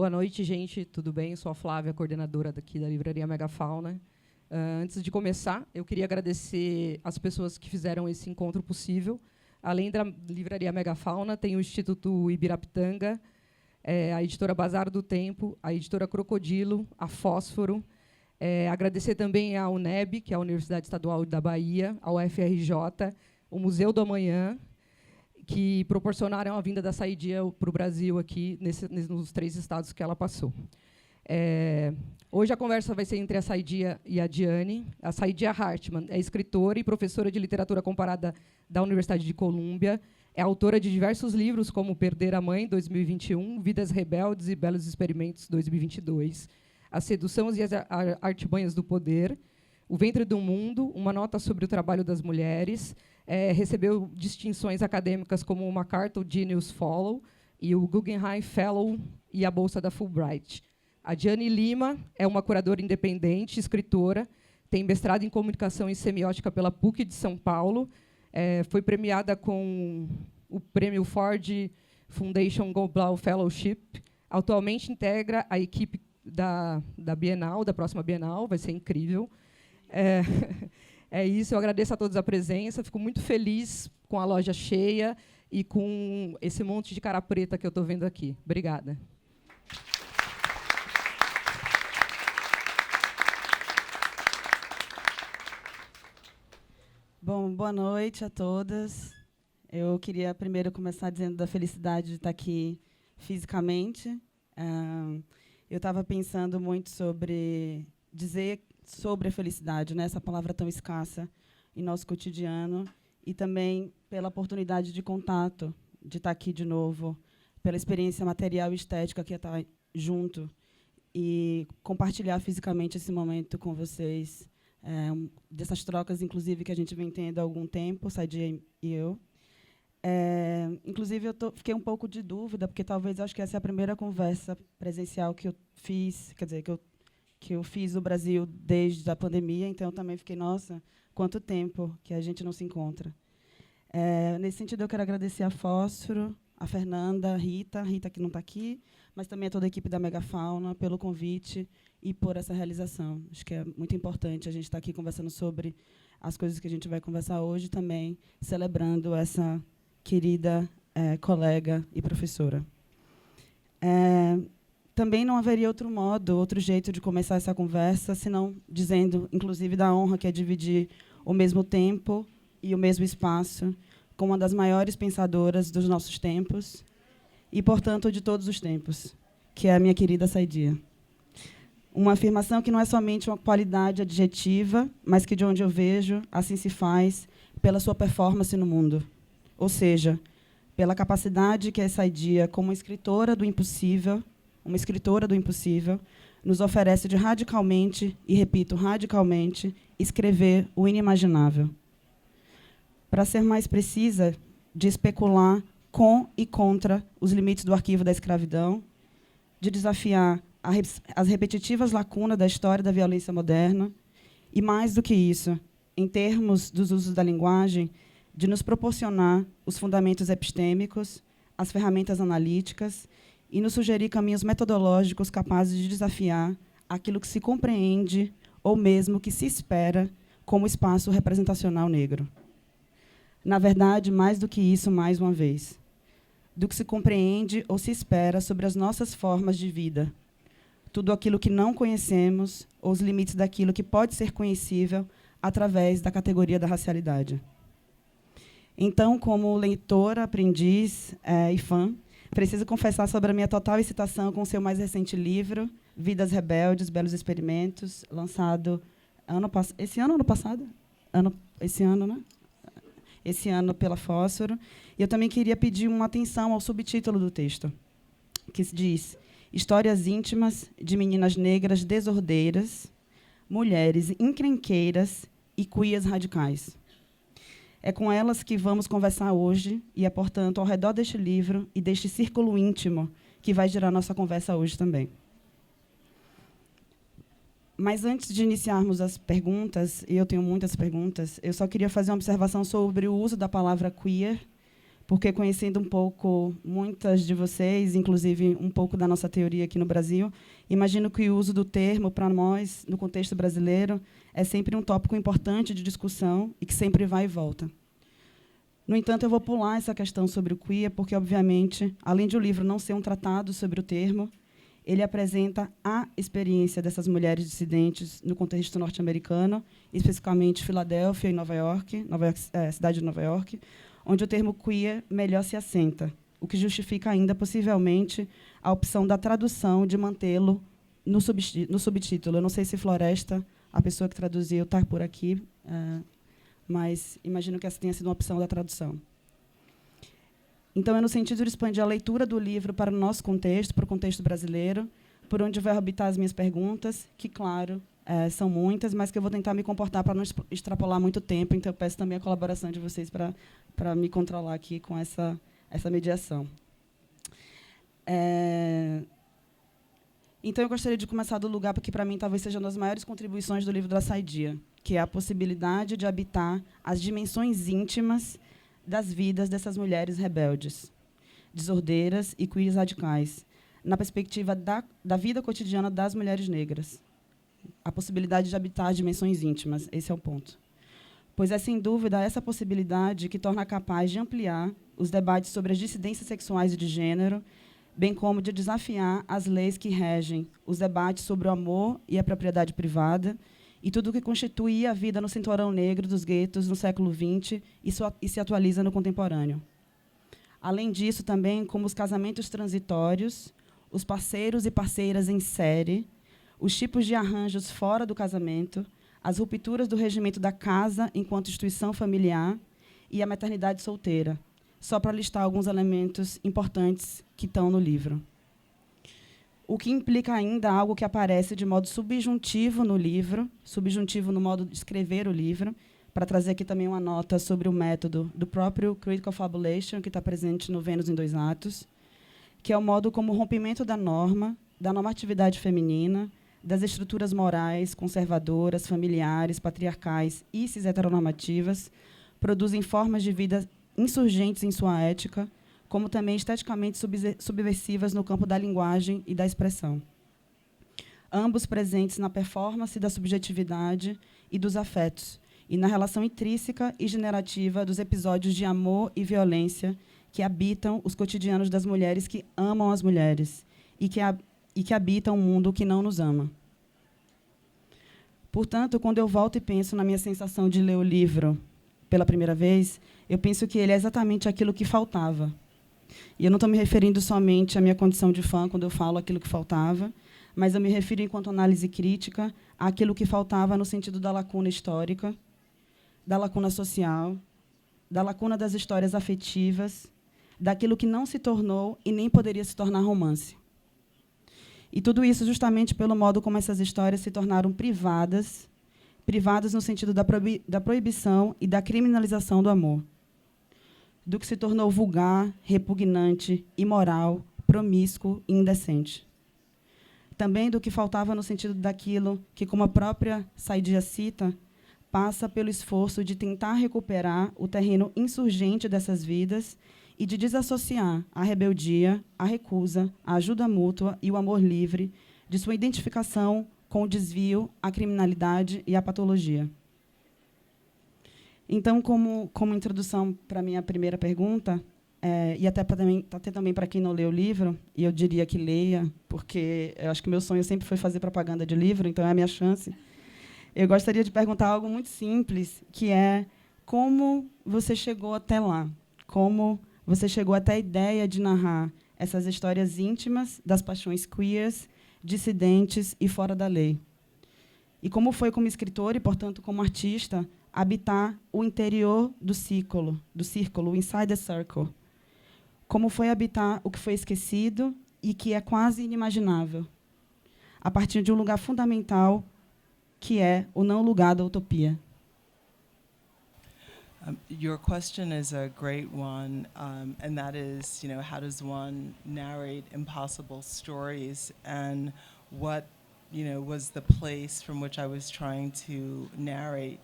Boa noite, gente. Tudo bem? Eu sou a Flávia, coordenadora daqui da livraria Megafauna. Antes de começar, eu queria agradecer as pessoas que fizeram esse encontro possível. Além da livraria Megafauna, tem o Instituto Ibirapitanga, a editora Bazar do Tempo, a editora Crocodilo, a Fósforo. Agradecer também à W.E.B, que é a Universidade Estadual da Bahia, ao UFRJ, o Museu do Amanhã, que proporcionaram a vinda da Saidiya para o Brasil, aqui nos 3 estados que ela passou. Hoje a conversa vai ser entre a Saidiya e a Diane. A Saidiya Hartman é escritora e professora de literatura comparada da Universidade Columbia. É autora de diversos livros, como Perder a Mãe, 2021, Vidas Rebeldes e Belos Experimentos, 2022, As Seduções e as Artimanhas do Poder, O Ventre do Mundo, uma nota sobre o trabalho das mulheres. Recebeu distinções acadêmicas como o MacArthur Genius Fellow e o Guggenheim Fellow e a Bolsa da Fulbright. A Diane Lima é uma curadora independente, escritora, tem mestrado em comunicação e semiótica pela PUC de São Paulo, foi premiada com o prêmio Ford Foundation Global Fellowship. Atualmente integra a equipe da Bienal, da próxima Bienal, vai ser incrível. É isso, eu agradeço a todos a presença, fico muito feliz com a loja cheia e com esse monte de cara preta que eu estou vendo aqui. Obrigada. Bom, boa noite a todas. Eu queria primeiro começar dizendo da felicidade de estar aqui fisicamente. Eu estava pensando muito sobre dizer sobre a felicidade, né? Essa palavra tão escassa em nosso cotidiano, e também pela oportunidade de contato, de estar aqui de novo, pela experiência material e estética que é estar junto e compartilhar fisicamente esse momento com vocês, dessas trocas, inclusive, que a gente vem tendo há algum tempo, Saidiya e eu. Inclusive, fiquei um pouco de dúvida, porque talvez acho que essa é a primeira conversa presencial que eu fiz, quer dizer, que eu fiz no Brasil desde a pandemia, então eu também fiquei, nossa, quanto tempo que a gente não se encontra. Nesse sentido, eu quero agradecer a Fósforo, a Fernanda, a Rita que não está aqui, mas também a toda a equipe da Megafauna pelo convite e por essa realização. Acho que é muito importante a gente estar aqui conversando sobre as coisas que a gente vai conversar hoje, também celebrando essa querida colega e professora. Também não haveria outro modo, outro jeito de começar essa conversa, senão dizendo, inclusive, da honra que é dividir o mesmo tempo e o mesmo espaço com uma das maiores pensadoras dos nossos tempos e, portanto, de todos os tempos, que é a minha querida Saidiya. Uma afirmação que não é somente uma qualidade adjetiva, mas que, de onde eu vejo, assim se faz pela sua performance no mundo. Ou seja, pela capacidade que a Saidiya, como escritora do impossível, uma escritora do impossível, nos oferece de radicalmente, e repito, radicalmente, escrever o inimaginável. Para ser mais precisa, de especular com e contra os limites do arquivo da escravidão, de desafiar as repetitivas lacunas da história da violência moderna, e, mais do que isso, em termos dos usos da linguagem, de nos proporcionar os fundamentos epistêmicos, as ferramentas analíticas, e nos sugerir caminhos metodológicos capazes de desafiar aquilo que se compreende ou mesmo que se espera como espaço representacional negro. Na verdade, mais do que isso, mais uma vez, do que se compreende ou se espera sobre as nossas formas de vida, tudo aquilo que não conhecemos ou os limites daquilo que pode ser conhecível através da categoria da racialidade. Então, como leitora, aprendiz e fã, preciso confessar sobre a minha total excitação com o seu mais recente livro, Vidas Rebeldes, Belos Experimentos, lançado esse ano, né? Esse ano pela Fósforo. E eu também queria pedir uma atenção ao subtítulo do texto, que diz: Histórias íntimas de meninas negras desordeiras, mulheres encrenqueiras e queers radicais. É com elas que vamos conversar hoje e é, portanto, ao redor deste livro e deste círculo íntimo que vai girar nossa conversa hoje também. Mas antes de iniciarmos as perguntas, e eu tenho muitas perguntas, eu só queria fazer uma observação sobre o uso da palavra queer, porque conhecendo um pouco muitas de vocês, inclusive um pouco da nossa teoria aqui no Brasil, imagino que o uso do termo para nós, no contexto brasileiro, é sempre um tópico importante de discussão e que sempre vai e volta. No entanto, eu vou pular essa questão sobre o queer, porque, obviamente, além de o livro não ser um tratado sobre o termo, ele apresenta a experiência dessas mulheres dissidentes no contexto norte-americano, especificamente Filadélfia e Nova York, cidade de Nova York, onde o termo queer melhor se assenta, o que justifica ainda, possivelmente, a opção da tradução de mantê-lo no subtítulo. Eu não sei se Floresta, a pessoa que traduziu, está por aqui, mas imagino que essa tenha sido uma opção da tradução. Então, é no sentido de expandir a leitura do livro para o nosso contexto, para o contexto brasileiro, por onde vai orbitar as minhas perguntas, que, claro, são muitas, mas que eu vou tentar me comportar para não extrapolar muito tempo, então eu peço também a colaboração de vocês para me controlar aqui com essa mediação. Então, eu gostaria de começar do lugar que, para mim, talvez seja uma das maiores contribuições do livro da Saidiya, que é a possibilidade de habitar as dimensões íntimas das vidas dessas mulheres rebeldes, desordeiras e queers radicais, na perspectiva da vida cotidiana das mulheres negras. A possibilidade de habitar as dimensões íntimas, esse é o ponto. Pois é, sem dúvida, essa possibilidade que torna capaz de ampliar os debates sobre as dissidências sexuais e de gênero, bem como de desafiar as leis que regem os debates sobre o amor e a propriedade privada, e tudo o que constitui a vida no cinturão negro dos guetos no século XX e se atualiza no contemporâneo. Além disso, também, como os casamentos transitórios, os parceiros e parceiras em série, os tipos de arranjos fora do casamento, as rupturas do regimento da casa enquanto instituição familiar e a maternidade solteira, só para listar alguns elementos importantes que estão no livro. O que implica ainda algo que aparece de modo subjuntivo no livro, subjuntivo no modo de escrever o livro, para trazer aqui também uma nota sobre o método do próprio Critical Fabulation, que está presente no Vênus em 2 Atos, que é o modo como o rompimento da normatividade feminina, das estruturas morais, conservadoras, familiares, patriarcais e cis-heteronormativas, produzem formas de vida insurgentes em sua ética, como também esteticamente subversivas no campo da linguagem e da expressão. Ambos presentes na performance da subjetividade e dos afetos, e na relação intrínseca e generativa dos episódios de amor e violência que habitam os cotidianos das mulheres que amam as mulheres e que habitam um mundo que não nos ama. Portanto, quando eu volto e penso na minha sensação de ler o livro pela primeira vez, eu penso que ele é exatamente aquilo que faltava. E eu não estou me referindo somente à minha condição de fã quando eu falo aquilo que faltava, mas eu me refiro, enquanto análise crítica, àquilo que faltava no sentido da lacuna histórica, da lacuna social, da lacuna das histórias afetivas, daquilo que não se tornou e nem poderia se tornar romance. E tudo isso justamente pelo modo como essas histórias se tornaram privadas no sentido da proibição e da criminalização do amor, do que se tornou vulgar, repugnante, imoral, promíscuo e indecente. Também do que faltava no sentido daquilo que, como a própria Saidiya cita, passa pelo esforço de tentar recuperar o terreno insurgente dessas vidas e de desassociar a rebeldia, a recusa, a ajuda mútua e o amor livre de sua identificação com o desvio, a criminalidade e a patologia. Então, como introdução para a minha primeira pergunta, e até também para quem não leu o livro, e eu diria que leia, porque eu acho que o meu sonho sempre foi fazer propaganda de livro, então é a minha chance, eu gostaria de perguntar algo muito simples, que é como você chegou até lá, como você chegou até a ideia de narrar essas histórias íntimas das paixões queers, dissidentes e fora da lei. E como foi como escritor e, portanto, como artista, habitar o interior do círculo, o inside the circle. Como foi habitar o que foi esquecido e que é quase inimaginável, a partir de um lugar fundamental, que é o não lugar da utopia. Your question is a great one, and that is, how does one narrate impossible stories, and what, was the place from which I was trying to narrate.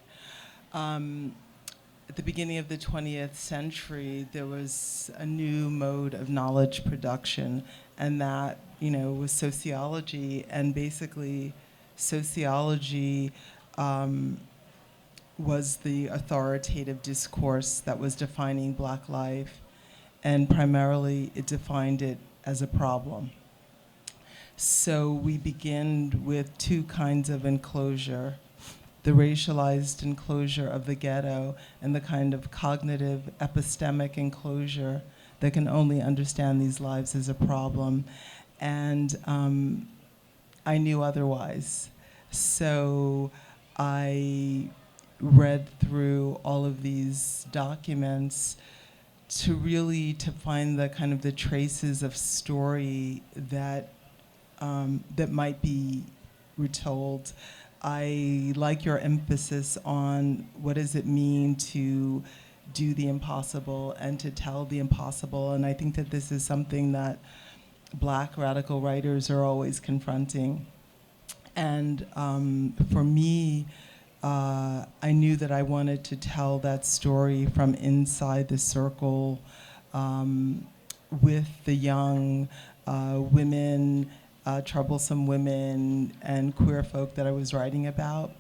at the beginning of the 20th century, there was a new mode of knowledge production, and that, was sociology. And basically, sociology was the authoritative discourse that was defining Black life, and primarily it defined it as a problem. So we begin with two kinds of enclosure: the racialized enclosure of the ghetto and the kind of cognitive epistemic enclosure that can only understand these lives as a problem. And I knew otherwise. So I read through all of these documents to find the kind of the traces of story that that might be retold. I like your emphasis on what does it mean to do the impossible and to tell the impossible. And I think that this is something that Black radical writers are always confronting. And for me, I knew that I wanted to tell that story from inside the circle with the young women, troublesome women, and queer folk that I was writing about.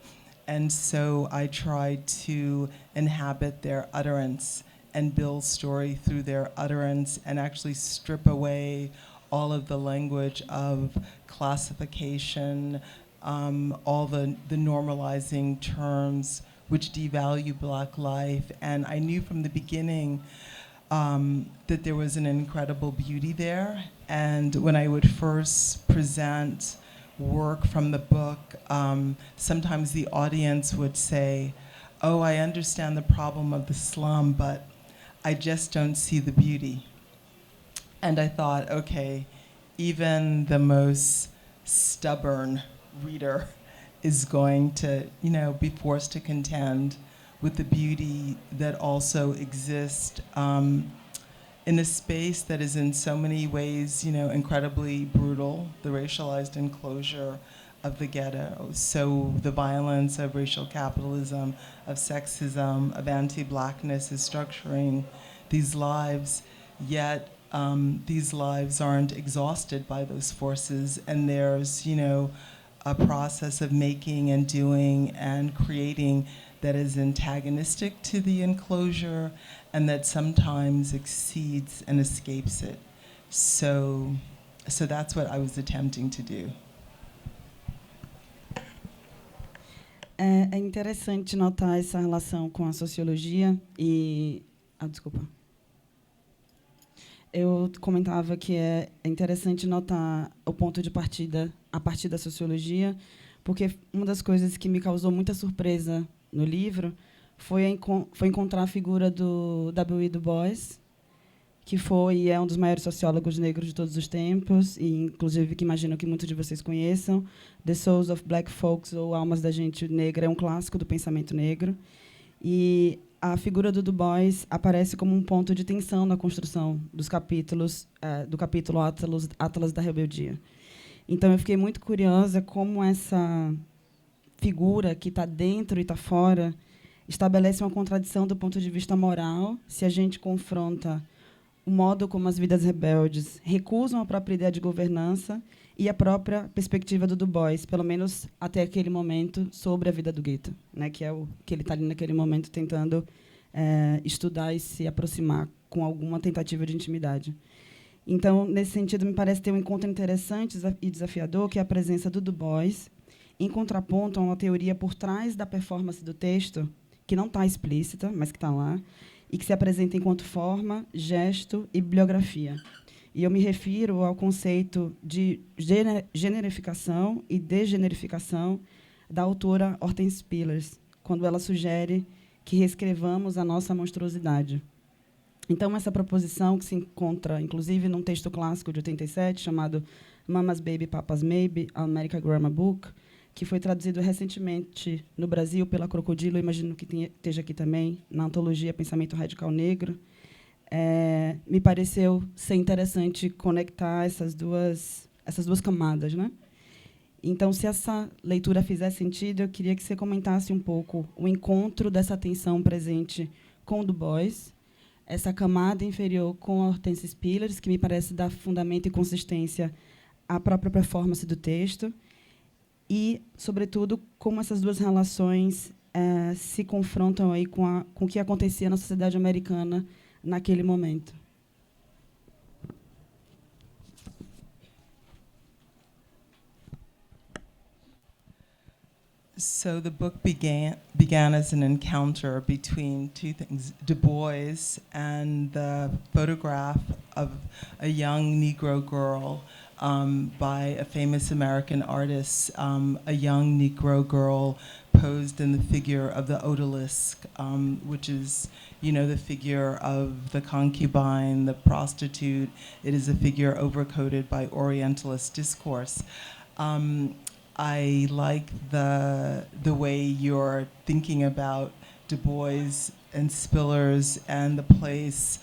And so I tried to inhabit their utterance and build story through their utterance and actually strip away all of the language of classification, all the normalizing terms which devalue Black life. And I knew from the beginning that there was an incredible beauty there. And when I would first present work from the book, sometimes the audience would say, "Oh, I understand the problem of the slum, but I just don't see the beauty." And I thought, okay, even the most stubborn reader is going to, be forced to contend with the beauty that also exists in a space that is in so many ways, incredibly brutal, the racialized enclosure of the ghetto. So the violence of racial capitalism, of sexism, of anti-Blackness is structuring these lives, yet these lives aren't exhausted by those forces, and there's, a process of making and doing and creating that is antagonistic to the enclosure and that sometimes exceeds and escapes it. So that's what I was attempting to do. É interessante notar essa relação com a sociologia e... desculpa. Eu comentava que é interessante notar o ponto de partida a partir da sociologia, porque uma das coisas que me causou muita surpresa no livro foi encontrar a figura do W.E.B, que foi e é um dos maiores sociólogos negros de todos os tempos, e inclusive que imagino que muitos de vocês conheçam. The Souls of Black Folks, ou Almas da Gente Negra, é um clássico do pensamento negro. E a figura do Du Bois aparece como um ponto de tensão na construção dos capítulos, do capítulo Atlas da Rebeldia. Então, eu fiquei muito curiosa como essa figura que está dentro e está fora estabelece uma contradição do ponto de vista moral, se a gente confronta o modo como as vidas rebeldes recusam a própria ideia de governança e a própria perspectiva do Du Bois, pelo menos até aquele momento, sobre a vida do gueto, né, que é o que ele está ali naquele momento tentando estudar e se aproximar com alguma tentativa de intimidade. Então, nesse sentido, me parece ter um encontro interessante e desafiador, que é a presença do Du Bois, em contraponto a uma teoria por trás da performance do texto, que não está explícita, mas que está lá, e que se apresenta enquanto forma, gesto e bibliografia. E eu me refiro ao conceito de generificação e degenerificação da autora Hortense Spillers, quando ela sugere que reescrevamos a nossa monstruosidade. Então, essa proposição, que se encontra, inclusive, num texto clássico de 87, chamado Mama's Baby, Papa's Maybe, a American Grammar Book, que foi traduzido recentemente no Brasil pela Crocodilo, imagino que esteja aqui também, na antologia Pensamento Radical Negro, me pareceu ser interessante conectar essas duas camadas, né? Então, se essa leitura fizer sentido, eu queria que você comentasse um pouco o encontro dessa tensão presente com Du Bois, essa camada inferior com a Hortense Spillers, que me parece dar fundamento e consistência à própria performance do texto, e, sobretudo, como essas duas relações se confrontam aí com o que acontecia na sociedade americana naquele momento. So the book began as an encounter between two things, Du Bois and the photograph of a young Negro girl by a famous American artist, a young Negro girl posed in the figure of the odalisque, which is, the figure of the concubine, the prostitute. It is a figure overcoated by Orientalist discourse. I like the way you're thinking about Du Bois and Spillers and the place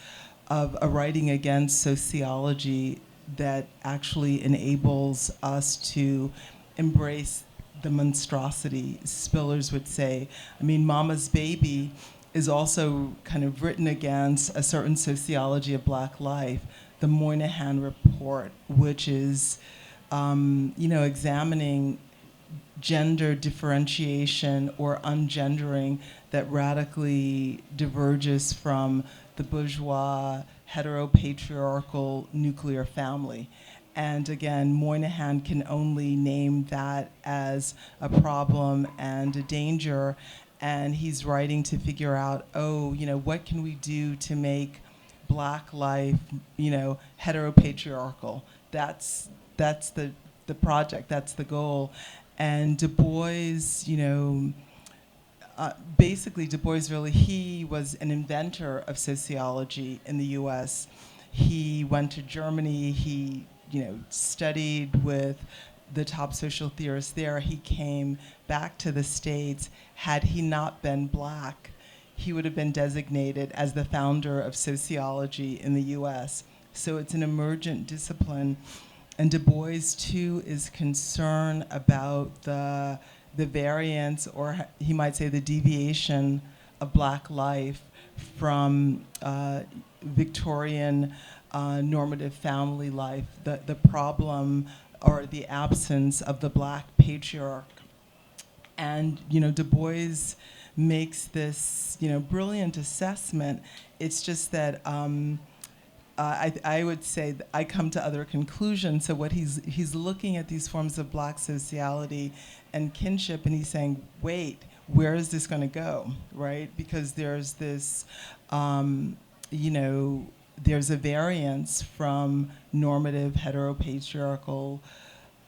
of a writing against sociology that actually enables us to embrace the monstrosity, Spillers would say. I mean, Mama's Baby is also kind of written against a certain sociology of Black life, the Moynihan Report, which is examining gender differentiation or ungendering that radically diverges from the bourgeois, heteropatriarchal nuclear family. And again, Moynihan can only name that as a problem and a danger, and he's writing to figure out, what can we do to make Black life, heteropatriarchal? That's the project, that's the goal. And Du Bois, basically Du Bois he was an inventor of sociology in the US. He went to Germany, he studied with the top social theorists there. He came back to the States. Had he not been Black, he would have been designated as the founder of sociology in the US. So it's an emergent discipline. And Du Bois, too, is concerned about the variance, or he might say the deviation of Black life from Victorian normative family life, the problem or the absence of the Black patriarch. And, Du Bois makes this, brilliant assessment. It's just that I would say that I come to other conclusions. So what he's looking at these forms of Black sociality and kinship, and he's saying, wait, where is this going to go, right? Because there's this, there's a variance from normative heteropatriarchal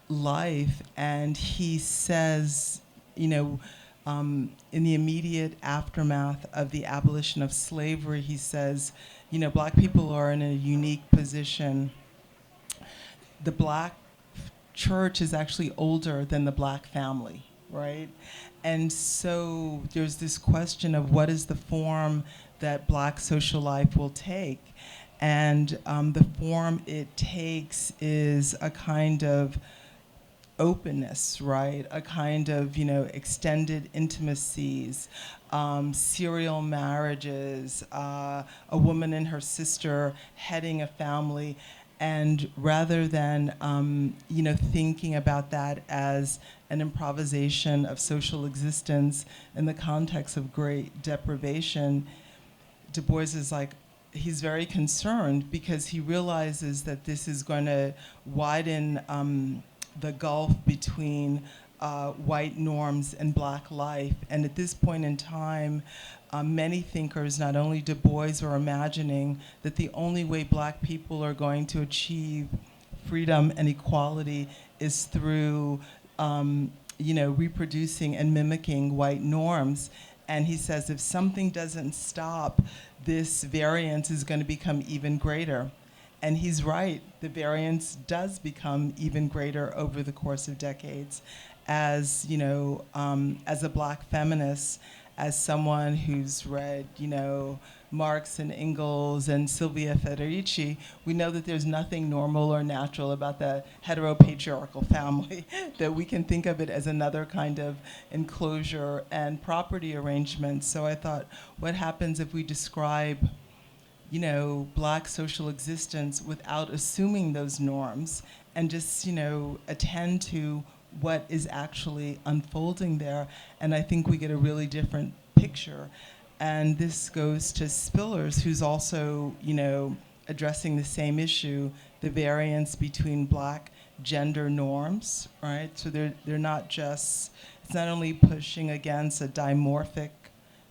life, and he says, in the immediate aftermath of the abolition of slavery, he says, Black people are in a unique position. The Black church is actually older than the Black family, right? And so there's this question of what is the form that Black social life will take. And the form it takes is a kind of openness, right? A kind of, extended intimacies, serial marriages, a woman and her sister heading a family. And rather than, thinking about that as an improvisation of social existence in the context of great deprivation, Du Bois is like, he's very concerned because he realizes that this is going to widen the gulf between white norms and Black life. And at this point in time, many thinkers, not only Du Bois, are imagining that the only way Black people are going to achieve freedom and equality is through reproducing and mimicking white norms. And he says if something doesn't stop, this variance is going to become even greater. And he's right, the variance does become even greater over the course of decades. As, as a Black feminist, as someone who's read, Marx and Engels and Silvia Federici, we know that there's nothing normal or natural about the heteropatriarchal family, that we can think of it as another kind of enclosure and property arrangement. So I thought, what happens if we describe, you know, Black social existence without assuming those norms and just, you know, attend to what is actually unfolding there? And I think we get a really different picture. And this goes to Spillers, who's also, you know, addressing the same issue, the variance between Black gender norms, right? So they're not just, it's not only pushing against a dimorphic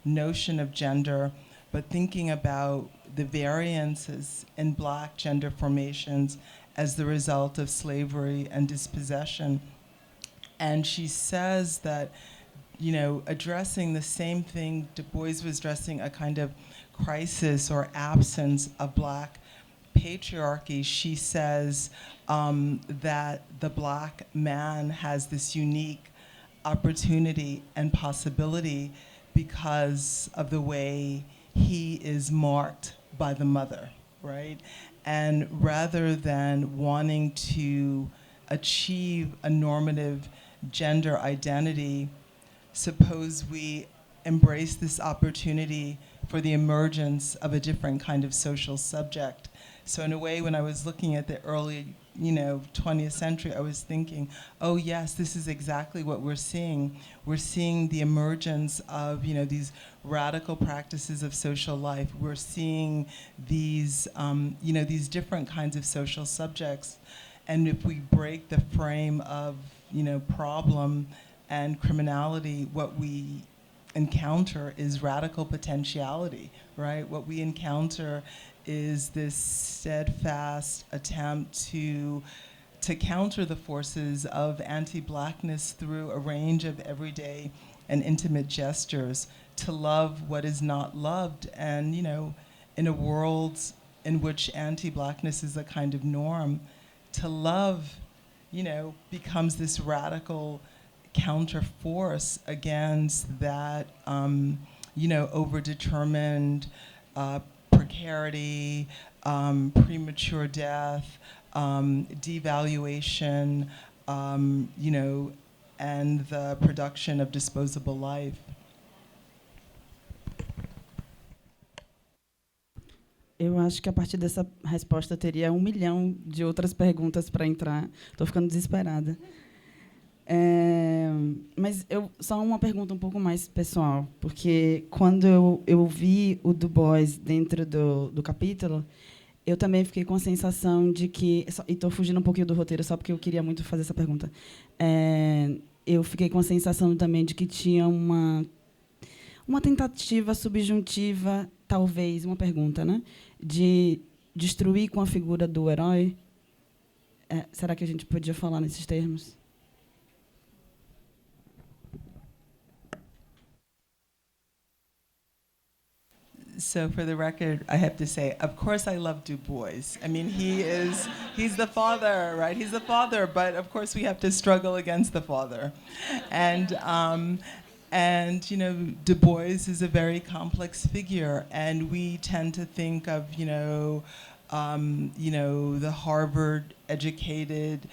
notion of gender, but thinking about the variances in Black gender formations as the result of slavery and dispossession. And she says that, you know, addressing the same thing Du Bois was addressing, a kind of crisis or absence of Black patriarchy. She says that the Black man has this unique opportunity and possibility because of the way he is marked by the mother, right? And rather than wanting to achieve a normative gender identity, suppose we embrace this opportunity for the emergence of a different kind of social subject. So in a way, when I was looking at the early, you know, 20th century, I was thinking, oh yes, this is exactly what we're seeing. We're seeing the emergence of, you know, these radical practices of social life. We're seeing these, you know, these different kinds of social subjects. And if we break the frame of, you know, problem and criminality, what we encounter is radical potentiality, right? What we encounter is this steadfast attempt to counter the forces of anti-Blackness through a range of everyday and intimate gestures, to love what is not loved. And, you know, in a world in which anti-Blackness is a kind of norm, to love, you know, becomes this radical counter force against that, you know, overdetermined precarity, premature death, devaluation, you know, and the production of disposable life. Eu acho que a partir dessa resposta teria 1 milhão de outras perguntas para entrar. Estou ficando desesperada. Mas só uma pergunta um pouco mais pessoal, porque quando eu vi o Du Bois dentro do capítulo, eu também fiquei com a sensação de que... E estou fugindo um pouquinho do roteiro, só porque eu queria muito fazer essa pergunta. Eu fiquei com a sensação também de que tinha uma tentativa subjuntiva, talvez, uma pergunta, né, de destruir com a figura do herói. Será que a gente podia falar nesses termos? So for the record, I have to say, of course I love Du Bois. I mean, he's the father, right? He's the father, but of course we have to struggle against the father. And you know, Du Bois is a very complex figure, and we tend to think of, you know, the Harvard-educated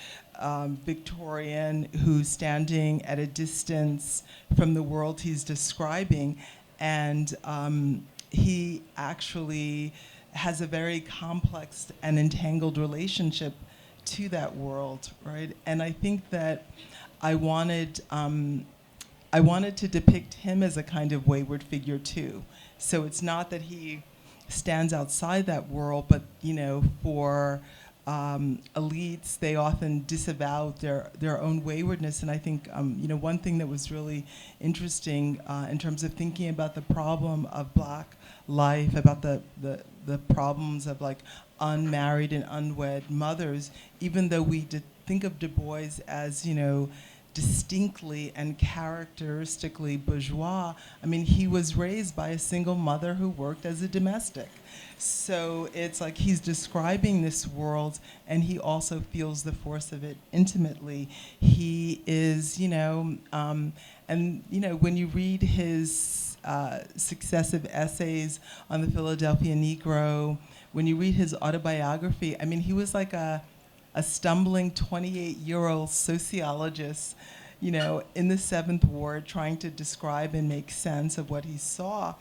Victorian who's standing at a distance from the world he's describing, and he actually has a very complex and entangled relationship to that world, right? And I think that I wanted to depict him as a kind of wayward figure too. So it's not that he stands outside that world, but, you know, for elites, they often disavow their own waywardness. And I think, you know, one thing that was really interesting in terms of thinking about the problem of Black life, about the problems of like unmarried and unwed mothers, even though we think of Du Bois as, you know, distinctly and characteristically bourgeois, I mean, he was raised by a single mother who worked as a domestic. So it's like he's describing this world, and he also feels the force of it intimately. He is, you know, and, you know, when you read his successive essays on the Philadelphia Negro, when you read his autobiography, I mean, he was like a stumbling 28-year-old sociologist, you know, in the 7th Ward, trying to describe and make sense of what he saw.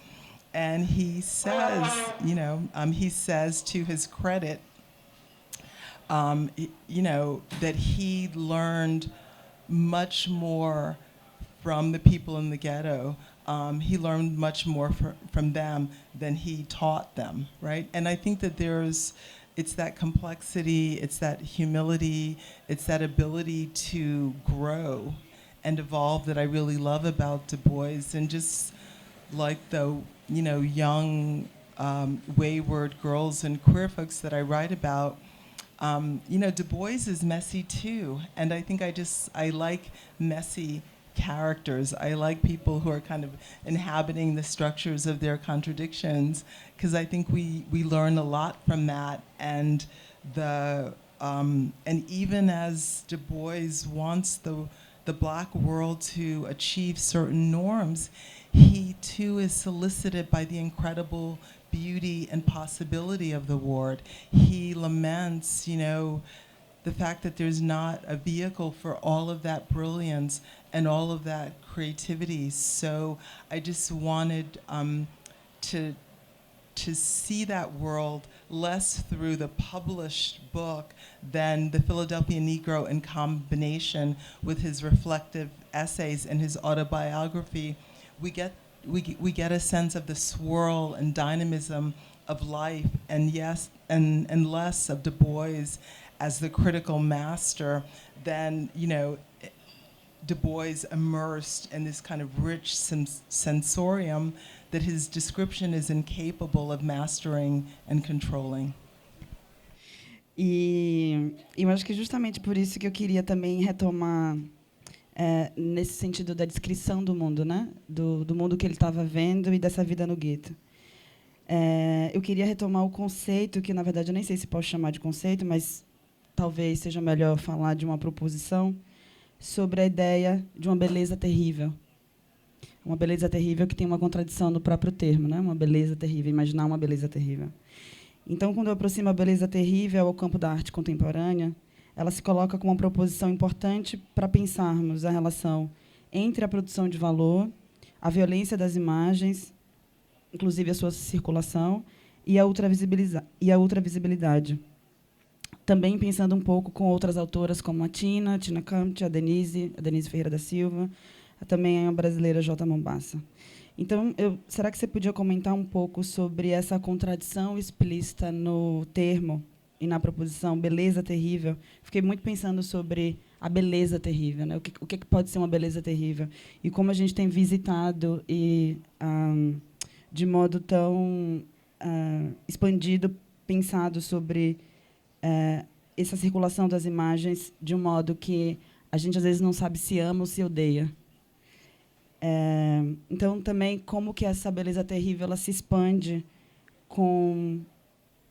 And he says, you know, he says to his credit, you know, that he learned much more from the people in the ghetto. He learned much more from them than he taught them, right? And I think that it's that complexity, it's that humility, it's that ability to grow and evolve that I really love about Du Bois. And just like the, you know, young, wayward girls and queer folks that I write about, you know, Du Bois is messy too. And I think I like messy characters. I like people who are kind of inhabiting the structures of their contradictions, because I think we learn a lot from that. And and even as Du Bois wants the Black world to achieve certain norms, he too is solicited by the incredible beauty and possibility of the ward. He laments, you know, the fact that there's not a vehicle for all of that brilliance and all of that creativity. So I just wanted to see that world less through the published book than the Philadelphia Negro in combination with his reflective essays and his autobiography. We get a sense of the swirl and dynamism of life, and and less of Du Bois as the critical master than, you know, Du Bois immersed in this kind of rich sensorium that his description is incapable of mastering and controlling. E eu acho que justamente por isso que eu queria também retomar nesse sentido da descrição do mundo, né? Do mundo que ele estava vendo e dessa vida no gueto. Eu queria retomar o conceito, que na verdade eu nem sei se posso chamar de conceito, mas talvez seja melhor falar de uma proposição sobre a ideia de uma beleza terrível. Uma beleza terrível que tem uma contradição no próprio termo, né? Uma beleza terrível, imaginar uma beleza terrível. Então, quando eu aproximo a beleza terrível ao campo da arte contemporânea, ela se coloca como uma proposição importante para pensarmos a relação entre a produção de valor, a violência das imagens, inclusive a sua circulação, e a ultravisibilidade. Também pensando um pouco com outras autoras como a Tina Campt, a Denise Ferreira da Silva, também a brasileira J. Mombassa. Então, será que você podia comentar um pouco sobre essa contradição explícita no termo e na proposição beleza terrível? Fiquei muito pensando sobre a beleza terrível, né? O que pode ser uma beleza terrível? E como a gente tem visitado e, de modo tão expandido, pensado sobre essa circulação das imagens de um modo que a gente, às vezes, não sabe se ama ou se odeia. Então, também, como que essa beleza terrível ela se expande com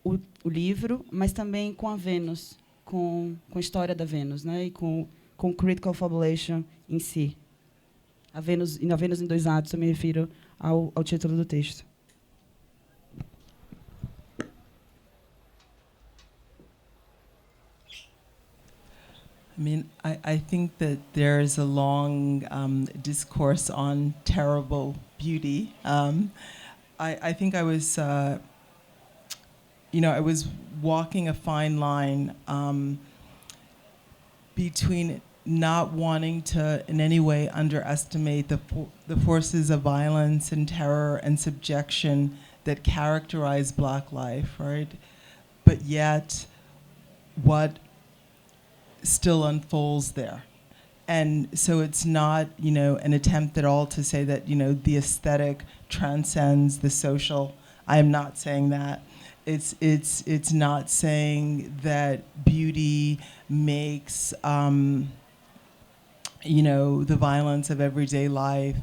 o livro, mas também com a Vênus, com a história da Vênus, né? E com Critical Fabulation em si. A Vênus em dois atos, eu me refiro ao título do texto. I mean, I think that there's a long discourse on terrible beauty. I think I was, you know, I was walking a fine line between not wanting to in any way underestimate the forces of violence and terror and subjection that characterize Black life, right? But yet, what still unfolds there. And so it's not, you know, an attempt at all to say that, you know, the aesthetic transcends the social. I am not saying that. It's not saying that beauty makes, you know, the violence of everyday life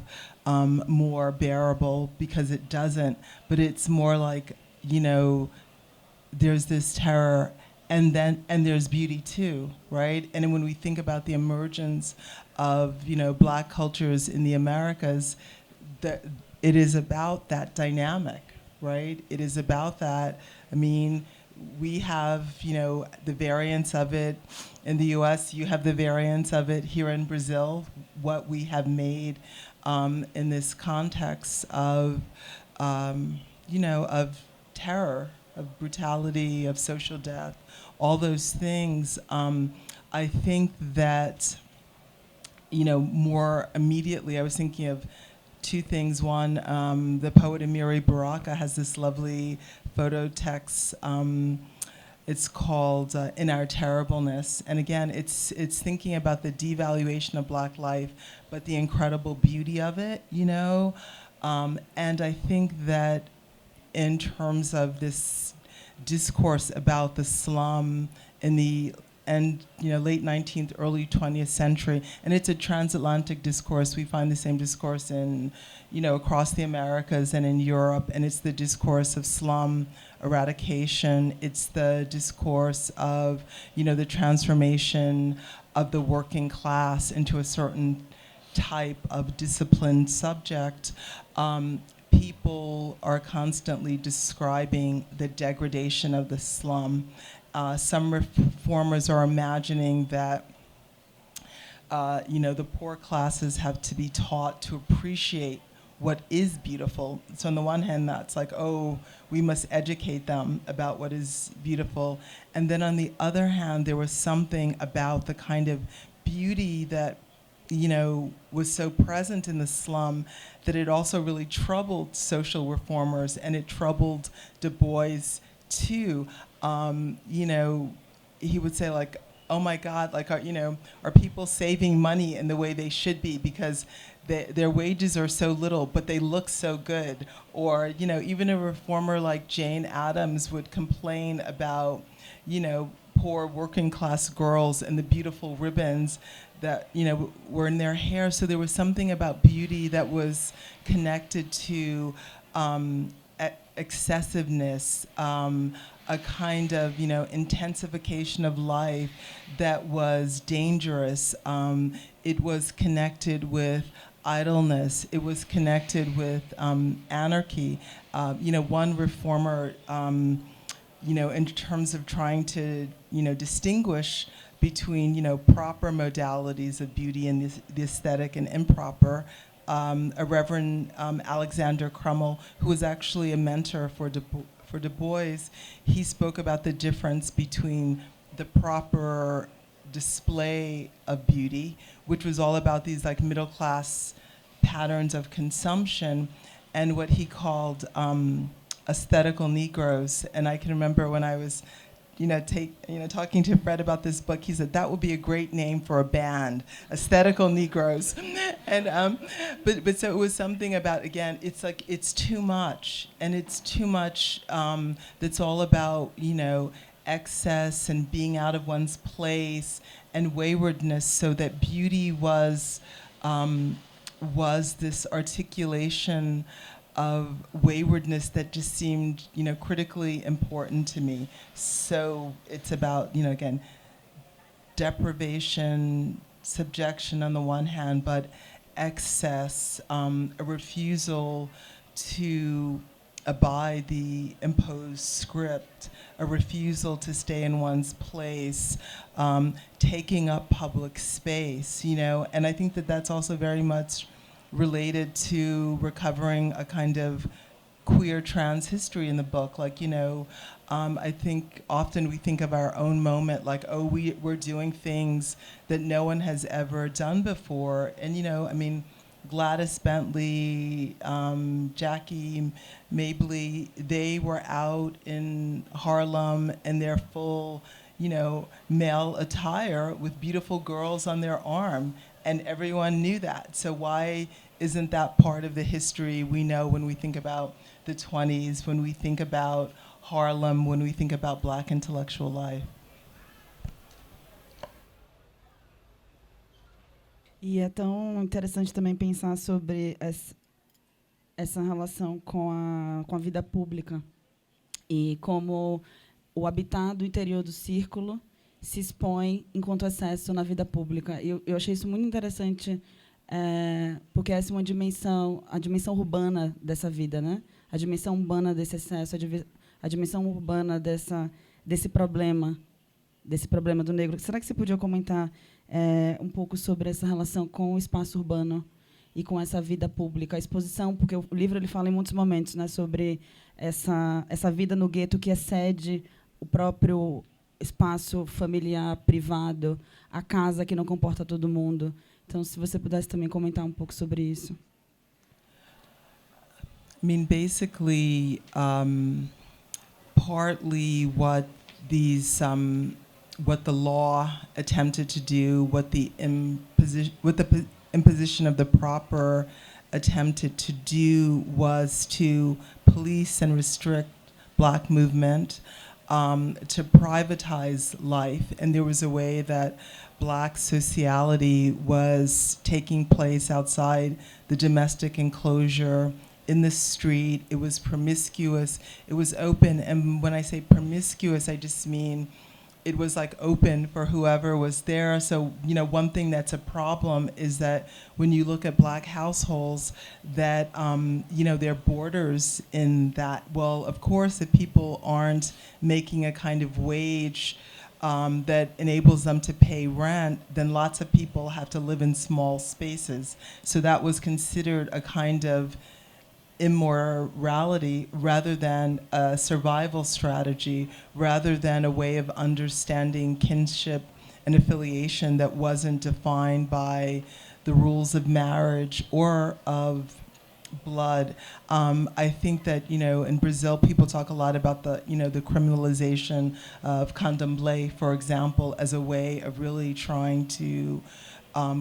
more bearable, because it doesn't. But it's more like, you know, there's this terror, and there's beauty too, right? And when we think about the emergence of, you know, Black cultures in the Americas, it is about that dynamic, right? It is about that. I mean, we have, the variants of it in the US, you have the variants of it here in Brazil, what we have made in this context of, of terror, of brutality, of social death, all those things. I think that, more immediately, I was thinking of two things. One, the poet Amiri Baraka has this lovely photo text. It's called In Our Terribleness. And again, it's thinking about the devaluation of Black life, but the incredible beauty of it, And I think that in terms of this discourse about the slum in the late 19th, early 20th century, and it's a transatlantic discourse. We find the same discourse in, across the Americas and in Europe, and it's the discourse of slum eradication. It's the discourse of, the transformation of the working class into a certain type of disciplined subject. People are constantly describing the degradation of the slum. Some reformers are imagining that, the poor classes have to be taught to appreciate what is beautiful. So on the one hand, that's like, oh, we must educate them about what is beautiful. And then on the other hand, there was something about the kind of beauty that, was so present in the slum that it also really troubled social reformers, and it troubled Du Bois too. He would say, like, oh my God, like, are people saving money in the way they should be because their wages are so little, but they look so good? Or, even a reformer like Jane Addams would complain about, poor working class girls and the beautiful ribbons that, were in their hair. So there was something about beauty that was connected to excessiveness, a kind of, intensification of life that was dangerous. It was connected with idleness. It was connected with anarchy. One reformer, in terms of trying to, distinguish between, proper modalities of beauty and the aesthetic and improper, a Reverend Alexander Crummell, who was actually a mentor for Du Bois, he spoke about the difference between the proper display of beauty, which was all about these like middle class patterns of consumption, and what he called aesthetical Negroes. And I can remember when I was talking to Fred about this book, he said that would be a great name for a band, Aesthetical Negroes. And but so it was something about, again, it's like it's too much, and it's too much that's all about excess and being out of one's place and waywardness, so that beauty was this articulation of waywardness that just seemed, critically important to me. So it's about, again, deprivation, subjection on the one hand, but excess, a refusal to abide the imposed script, a refusal to stay in one's place, taking up public space, and I think that that's also very much related to recovering a kind of queer trans history in the book. Like, I think often we think of our own moment like, oh, we're doing things that no one has ever done before. And, Gladys Bentley, Jackie Mabley, they were out in Harlem in their full, male attire with beautiful girls on their arm. And everyone knew that. So why isn't that part of the history we know when we think about the 20s, when we think about Harlem, when we think about Black intellectual life? E é tão interessante também pensar sobre essa relação com a vida pública e como o habitat do interior do círculo se expõe enquanto excesso na vida pública. Eu achei isso muito interessante porque essa é uma dimensão, a dimensão urbana dessa vida, né? A dimensão urbana desse excesso, a dimensão urbana desse problema do negro. Será que você podia comentar um pouco sobre essa relação com o espaço urbano e com essa vida pública, a exposição, porque o livro ele fala em muitos momentos, né, sobre essa vida no gueto que excede o próprio espaço familiar, privado, a casa que não comporta todo mundo. Então, se você pudesse também comentar um pouco sobre isso. I mean, basically, partly what the law attempted to do, what the imposition of the proper attempted to do was to police and restrict Black movement, to privatize life. And there was a way that Black sociality was taking place outside the domestic enclosure, in the street. It was promiscuous. It was open. And when I say promiscuous, I just mean it was like open for whoever was there. So, you know, one thing that's a problem is that when you look at Black households, that, you know, there are borders in that. Well, of course, if people aren't making a kind of wage that enables them to pay rent, then lots of people have to live in small spaces. So that was considered a kind of immorality rather than a survival strategy, rather than a way of understanding kinship and affiliation that wasn't defined by the rules of marriage or of blood. I think that, you know, in Brazil, people talk a lot about the, you know, the criminalization of candomblé, for example, as a way of really trying to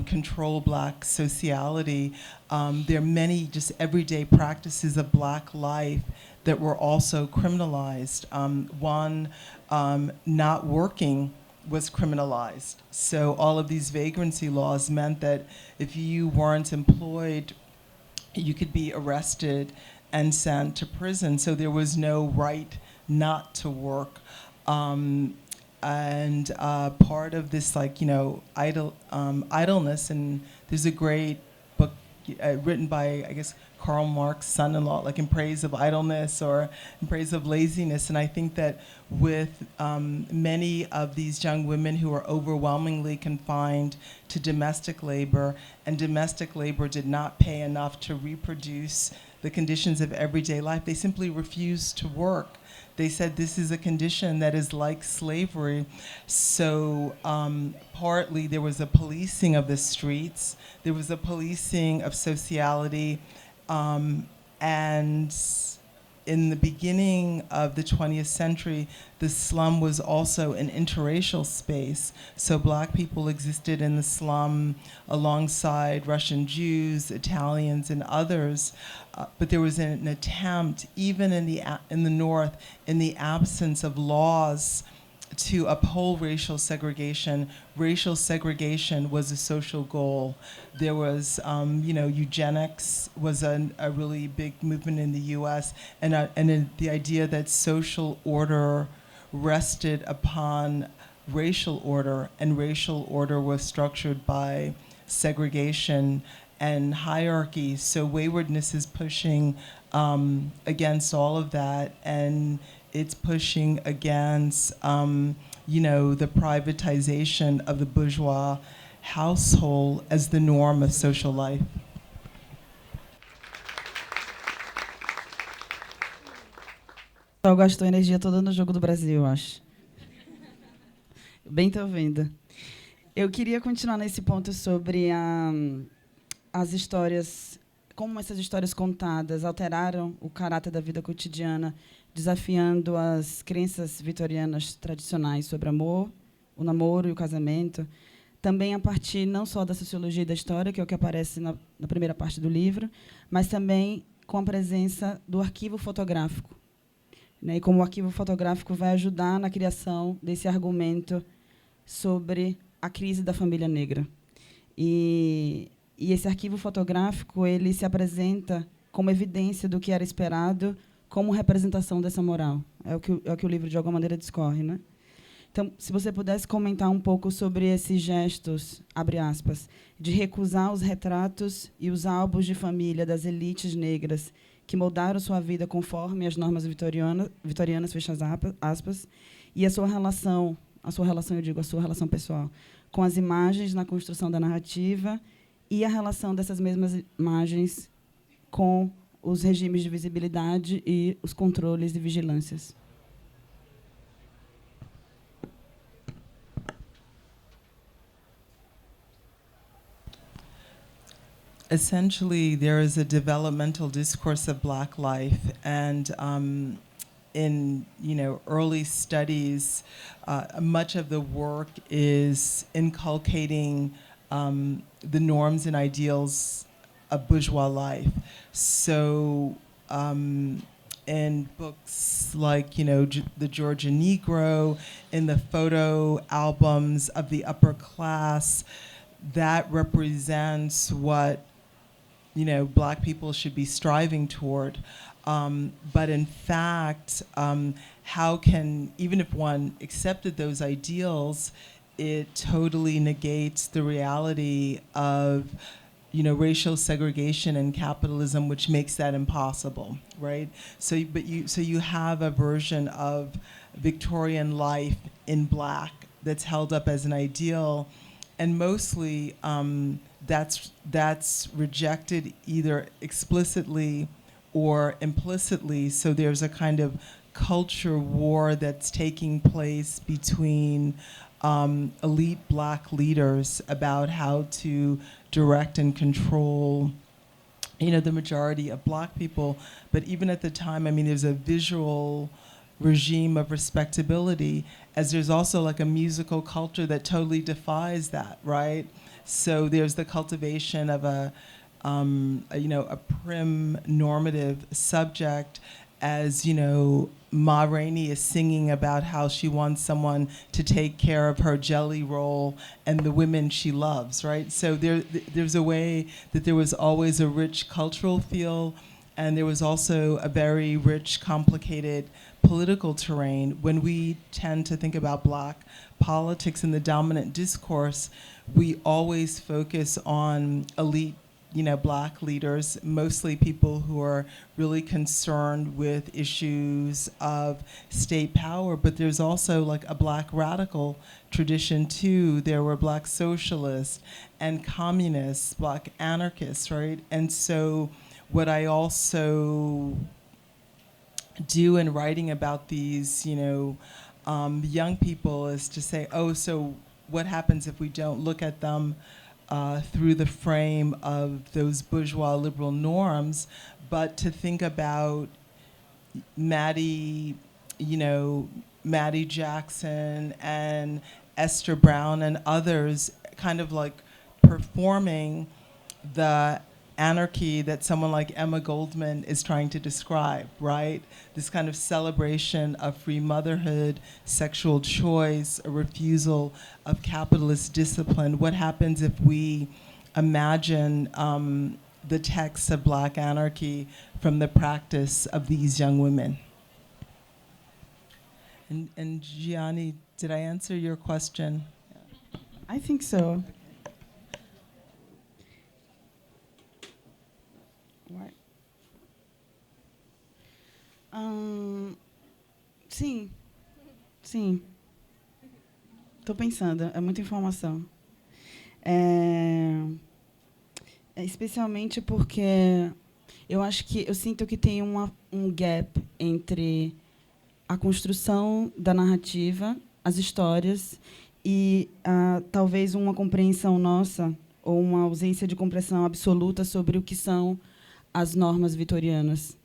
control Black sociality. There are many just everyday practices of Black life that were also criminalized. One, not working was criminalized. So all of these vagrancy laws meant that if you weren't employed, you could be arrested and sent to prison. So there was no right not to work. And part of this, like, you know, idleness, and there's a great book written by, I guess, Karl Marx's son-in-law, like In Praise of Idleness or In Praise of Laziness. And I think that with many of these young women who are overwhelmingly confined to domestic labor, and domestic labor did not pay enough to reproduce the conditions of everyday life, they simply refused to work. They said this is a condition that is like slavery. So partly there was a policing of the streets, there was a policing of sociality, and in the beginning of the 20th century, the slum was also an interracial space. So Black people existed in the slum alongside Russian Jews, Italians, and others. But there was an attempt, even in the North, in the absence of laws to uphold racial segregation. Racial segregation was a social goal. There was, you know, eugenics was a really big movement in the U.S., and the idea that social order rested upon racial order, and racial order was structured by segregation and hierarchy. So waywardness is pushing against all of that, and it's pushing against, you know, the privatization of the bourgeois household as the norm of social life. Só gastou a energia toda no jogo do Brasil, eu acho. Bem, tô vendo. Eu queria continuar nesse ponto sobre as histórias, como essas histórias contadas alteraram o caráter da vida cotidiana, desafiando as crenças vitorianas tradicionais sobre amor, o namoro e o casamento, também a partir não só da sociologia e da história, que é o que aparece na primeira parte do livro, mas também com a presença do arquivo fotográfico, né? E como o arquivo fotográfico vai ajudar na criação desse argumento sobre a crise da família negra. E esse arquivo fotográfico ele se apresenta como evidência do que era esperado, como representação dessa moral. É o que o livro, de alguma maneira, discorre, né? Então, se você pudesse comentar um pouco sobre esses gestos, abre aspas, de recusar os retratos e os álbuns de família das elites negras que moldaram sua vida conforme as normas vitorianas, fecha aspas, e a sua relação, eu digo, a sua relação pessoal, com as imagens na construção da narrativa e a relação dessas mesmas imagens com os regimes de visibilidade e os controles e vigilâncias. Essentially, there is a developmental discourse of Black life, and in early studies, much of the work is inculcating the norms and ideals of bourgeois life. So, in books like the Georgia Negro, in the photo albums of the upper class, that represents what Black people should be striving toward. But in fact, how can, even if one accepted those ideals, it totally negates the reality of racial segregation and capitalism, which makes that impossible, right? So you have a version of Victorian life in Black that's held up as an ideal, and mostly that's rejected either explicitly or implicitly. So there's a kind of culture war that's taking place between elite Black leaders about how to direct and control the majority of Black people. But even at the time, I mean, there's a visual regime of respectability, as there's also like a musical culture that totally defies that, right? So there's the cultivation of a prim normative subject, as Ma Rainey is singing about how she wants someone to take care of her jelly roll and the women she loves, right? So there's a way that there was always a rich cultural feel, and there was also a very rich, complicated political terrain. When we tend to think about Black politics in the dominant discourse, we always focus on elite Black leaders, mostly people who are really concerned with issues of state power, but there's also like a Black radical tradition too. There were Black socialists and communists, Black anarchists, right? And so what I also do in writing about these, young people is to say, oh, so what happens if we don't look at them through the frame of those bourgeois liberal norms, but to think about Maddie Jackson and Esther Brown and others kind of like performing the anarchy that someone like Emma Goldman is trying to describe, right? This kind of celebration of free motherhood, sexual choice, a refusal of capitalist discipline. What happens if we imagine the texts of Black anarchy from the practice of these young women? And Gianni, did I answer your question? I think so. Sim. Estou pensando, é muita informação. Especialmente porque eu sinto que tem um gap entre a construção da narrativa, as histórias, e talvez uma compreensão nossa, ou uma ausência de compreensão absoluta sobre o que são as normas vitorianas.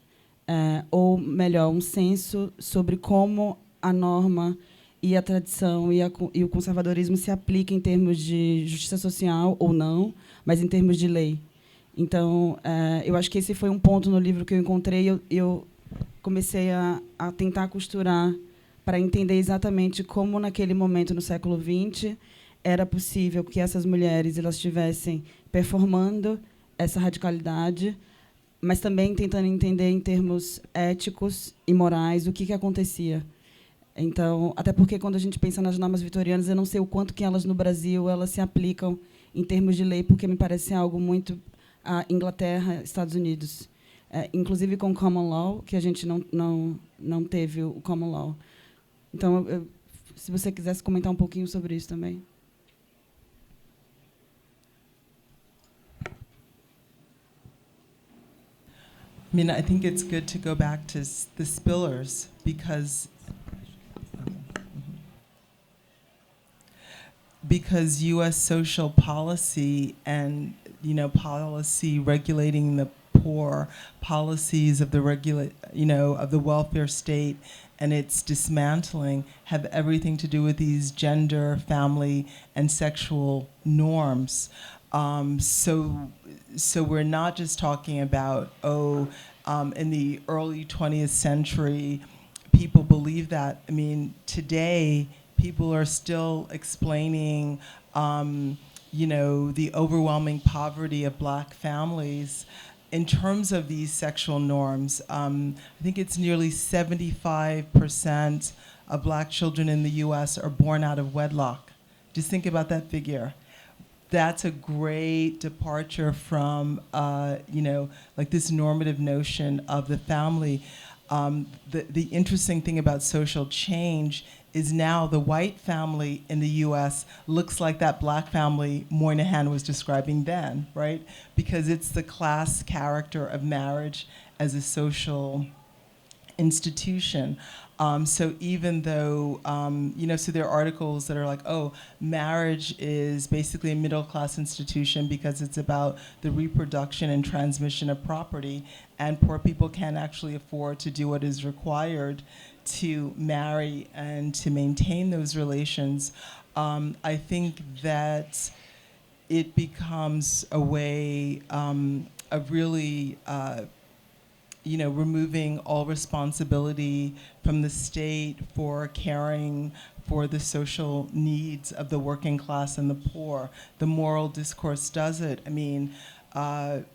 Ou, melhor, um senso sobre como a norma e a tradição e o conservadorismo se aplicam em termos de justiça social, ou não, mas em termos de lei. Então, eu acho que esse foi um ponto no livro que eu encontrei, eu comecei a tentar costurar para entender exatamente como, naquele momento, no século XX, era possível que essas mulheres elas estivessem performando essa radicalidade, mas também tentando entender em termos éticos e morais o que acontecia. Então, até porque quando a gente pensa nas normas vitorianas, eu não sei o quanto que elas no Brasil elas se aplicam em termos de lei, porque me parece algo muito a Inglaterra, Estados Unidos, inclusive com o common law, que a gente não teve o common law. Então, se você quisesse comentar um pouquinho sobre isso também. I mean, I think it's good to go back to the spillers because U.S. social policy and policy regulating the poor, policies of the of the welfare state and its dismantling have everything to do with these gender, family, and sexual norms. So we're not just talking about, in the early 20th century, people believe that. I mean, today, people are still explaining, the overwhelming poverty of black families in terms of these sexual norms. I think it's nearly 75% of black children in the US are born out of wedlock. Just think about that figure. That's a great departure from, like this normative notion of the family. The interesting thing about social change is now the white family in the US looks like that black family Moynihan was describing then, right? Because it's the class character of marriage as a social institution. So even though, so there are articles that are like, oh, marriage is basically a middle-class institution because it's about the reproduction and transmission of property, and poor people can't actually afford to do what is required to marry and to maintain those relations. I think that it becomes a way of really removing all responsibility from the state for caring for the social needs of the working class and the poor. The moral discourse does it. I mean, Bill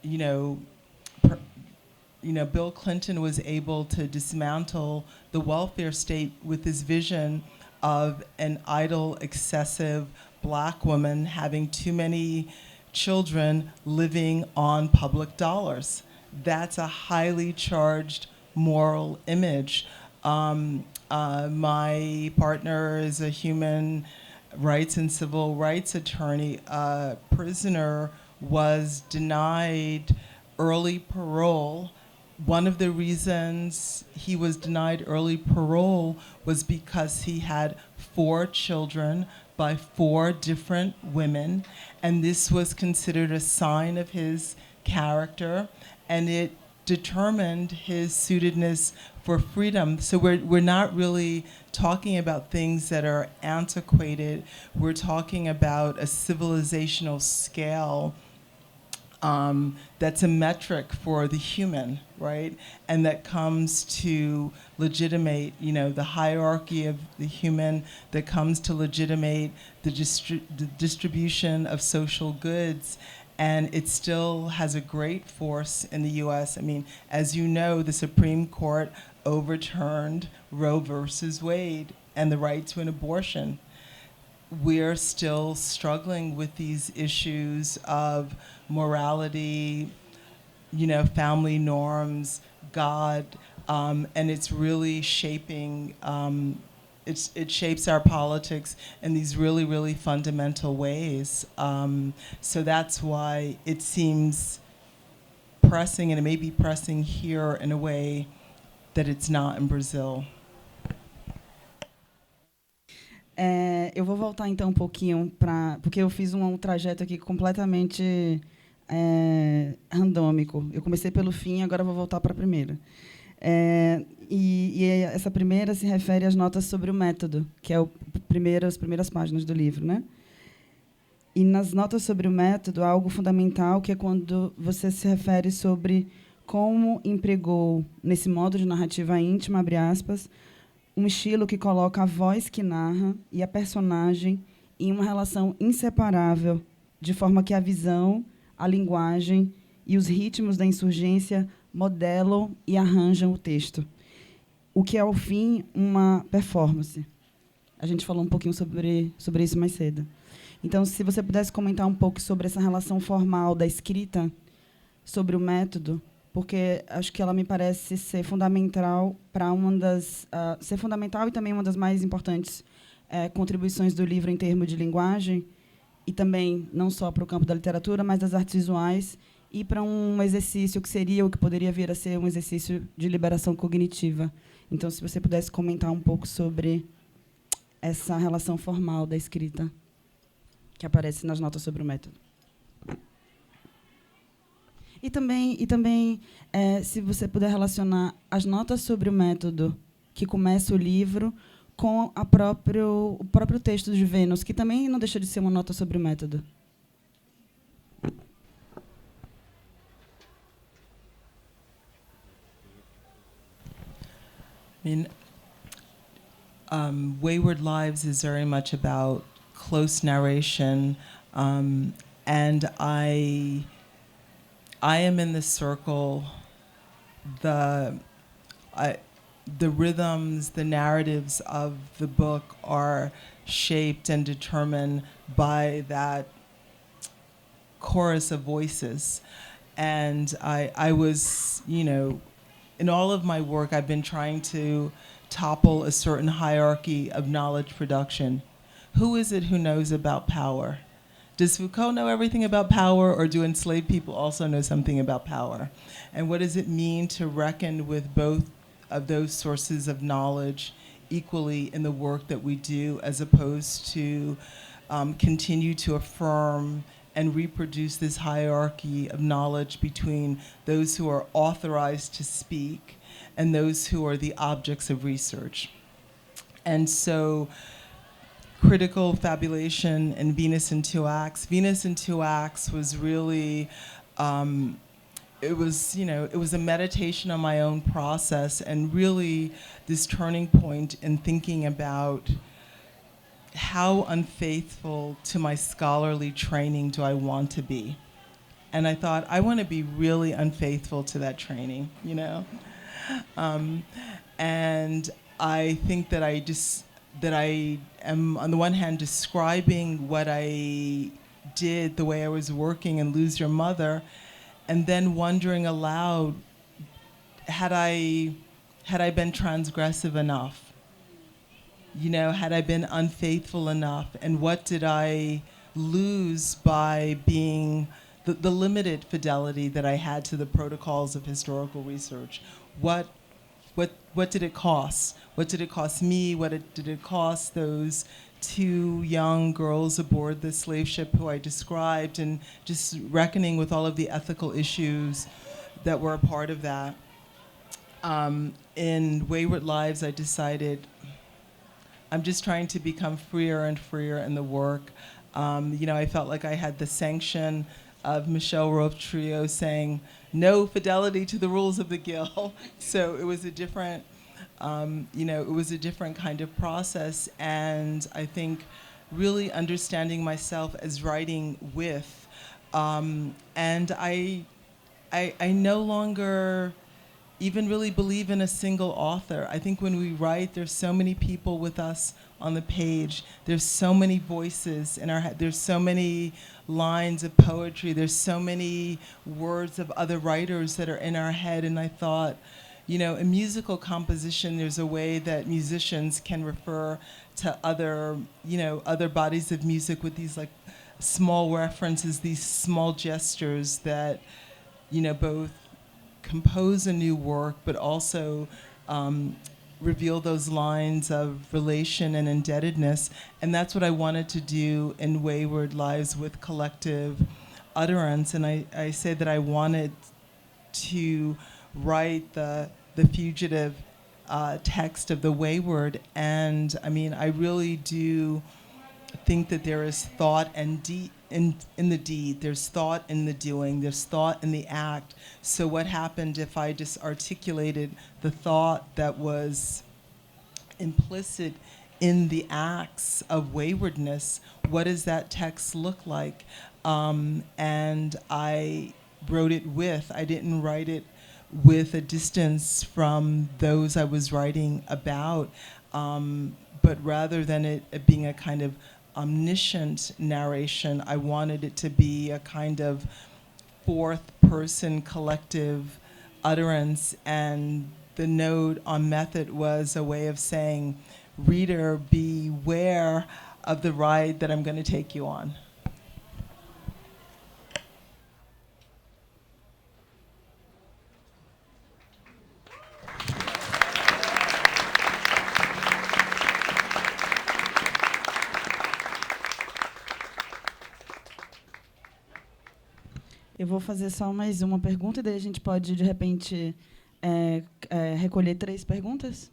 Clinton was able to dismantle the welfare state with his vision of an idle, excessive black woman having too many children living on public dollars. That's a highly charged moral image. My partner is a human rights and civil rights attorney. A prisoner was denied early parole. One of the reasons he was denied early parole was because he had 4 children by 4 different women, and this was considered a sign of his character, and it determined his suitedness for freedom. So we're not really talking about things that are antiquated. We're talking about a civilizational scale that's a metric for the human, right? And that comes to legitimate, the hierarchy of the human, that comes to legitimate the distribution of social goods. And it still has a great force in the US. I mean, as you know, the Supreme Court overturned Roe versus Wade and the right to an abortion. We're still struggling with these issues of morality, family norms, God, and it's really shaping, it shapes our politics in these really, really fundamental ways. So that's why it seems pressing, and it may be pressing here in a way that it's not in Brazil. Eu vou voltar então um pouquinho porque eu fiz um trajeto aqui completamente randômico. Eu comecei pelo fim, agora vou voltar para a primeira. E essa primeira se refere às notas sobre o método, que é as primeiras páginas do livro, né? E nas notas sobre o método há algo fundamental, que é quando você se refere sobre como empregou nesse modo de narrativa íntima, abre aspas, um estilo que coloca a voz que narra e a personagem em uma relação inseparável, de forma que a visão, a linguagem e os ritmos da insurgência modelam e arranjam o texto. o que é, ao fim, uma performance. A gente falou um pouquinho sobre isso mais cedo. Então, se você pudesse comentar um pouco sobre essa relação formal da escrita, sobre o método, porque acho que ela me parece ser fundamental para ser fundamental e também uma das mais importantes contribuições do livro em termos de linguagem, e também não só para o campo da literatura, mas das artes visuais, e para um exercício que seria, o que poderia vir a ser um exercício de liberação cognitiva. Então, se você pudesse comentar um pouco sobre essa relação formal da escrita que aparece nas notas sobre o método. E também se você puder relacionar as notas sobre o método que começa o livro com o próprio texto de Vênus, que também não deixa de ser uma nota sobre o método. I mean, Wayward Lives is very much about close narration, and I am in the circle. The rhythms, the narratives of the book are shaped and determined by that chorus of voices. And I was, in all of my work, I've been trying to topple a certain hierarchy of knowledge production. Who is it who knows about power? Does Foucault know everything about power, or do enslaved people also know something about power? And what does it mean to reckon with both of those sources of knowledge equally in the work that we do, as opposed to continue to affirm and reproduce this hierarchy of knowledge between those who are authorized to speak and those who are the objects of research? And so critical fabulation and Venus in Two Acts. Venus in Two Acts was really, it was a meditation on my own process, and really this turning point in thinking about how unfaithful to my scholarly training do I want to be. And I thought, I want to be really unfaithful to that training, and I think that I am, on the one hand, describing what I did, the way I was working in Lose Your Mother, and then wondering aloud, had I been transgressive enough? Had I been unfaithful enough? And what did I lose by being the limited fidelity that I had to the protocols of historical research? What did it cost? What did it cost me? Did it cost those two young girls aboard the slave ship who I described, and just reckoning with all of the ethical issues that were a part of that? In Wayward Lives, I decided I'm just trying to become freer and freer in the work. I felt like I had the sanction of Michel Roth Trio saying, no fidelity to the rules of the Guild. So it was a different, it was a different kind of process. And I think really understanding myself as writing with. And I no longer even really believe in a single author. I think when we write, there's so many people with us on the page. There's so many voices in our head. There's so many lines of poetry. There's so many words of other writers that are in our head. And I thought, in musical composition, there's a way that musicians can refer to other, other bodies of music with these like small references, these small gestures that, both compose a new work, but also reveal those lines of relation and indebtedness. And that's what I wanted to do in Wayward Lives with collective utterance. And I say that I wanted to write the fugitive text of the wayward. And I mean, I really do think that there is thought and in the deed, there's thought in the doing, there's thought in the act. So what happened if I just articulated the thought that was implicit in the acts of waywardness? What does that text look like? And I wrote it with, I didn't write it with a distance from those I was writing about, but rather than it being a kind of omniscient narration, I wanted it to be a kind of fourth-person collective utterance, and the note on method was a way of saying, reader, beware of the ride that I'm going to take you on. Eu vou fazer só mais uma pergunta, e daí a gente pode, de repente, recolher 3 perguntas?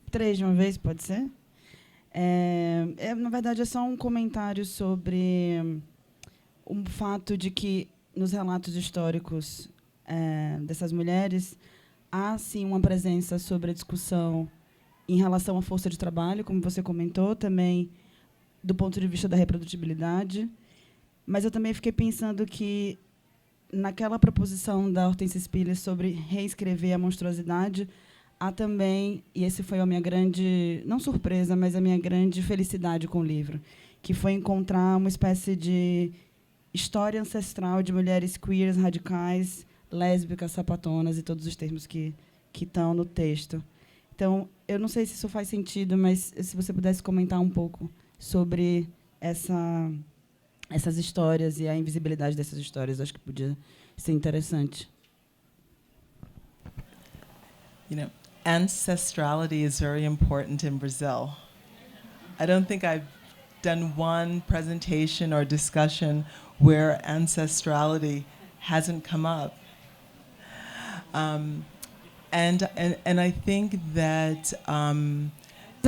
Três de uma vez, pode ser? Na verdade, é só um comentário sobre o fato de que, nos relatos históricos dessas mulheres, há, sim, uma presença sobre a discussão em relação à força de trabalho, como você comentou, também do ponto de vista da reprodutibilidade. Mas eu também fiquei pensando que, naquela proposição da Hortensia Spiller sobre reescrever a monstruosidade, há também, e esse foi a minha grande, não surpresa, mas a minha grande felicidade com o livro, que foi encontrar uma espécie de história ancestral de mulheres queers, radicais, lésbicas, sapatonas e todos os termos que estão no texto. Então, eu não sei se isso faz sentido, mas se você pudesse comentar um pouco sobre essas histórias e a invisibilidade dessas histórias, acho que podia ser interessante. You know, ancestrality is very important in Brazil. I don't think I've done one presentation or discussion where ancestrality hasn't come up. And I think that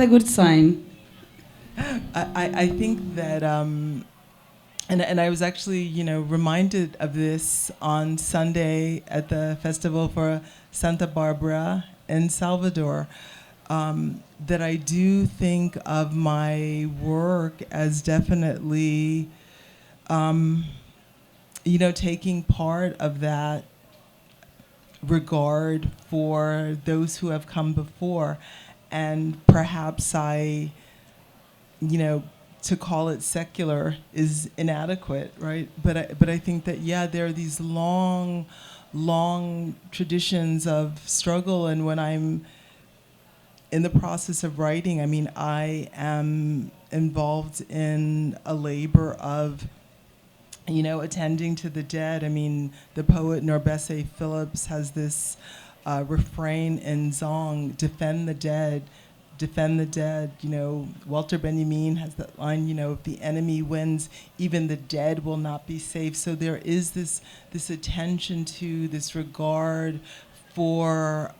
It's a good sign. I think that and I was actually, you know, reminded of this on Sunday at the Festival for Santa Barbara in Salvador, that I do think of my work as definitely, you know, taking part of that regard for those who have come before. And perhaps I, you know, to call it secular is inadequate, right? But I think that, yeah, there are these long traditions of struggle, and when I'm in the process of writing, I mean, I am involved in a labor of, you know, attending to the dead. I mean, the poet Norbesse Phillips has this refrain in Zong, defend the dead, defend the dead. You know, Walter Benjamin has that line, you know, if the enemy wins, even the dead will not be safe. So there is this attention to, this regard for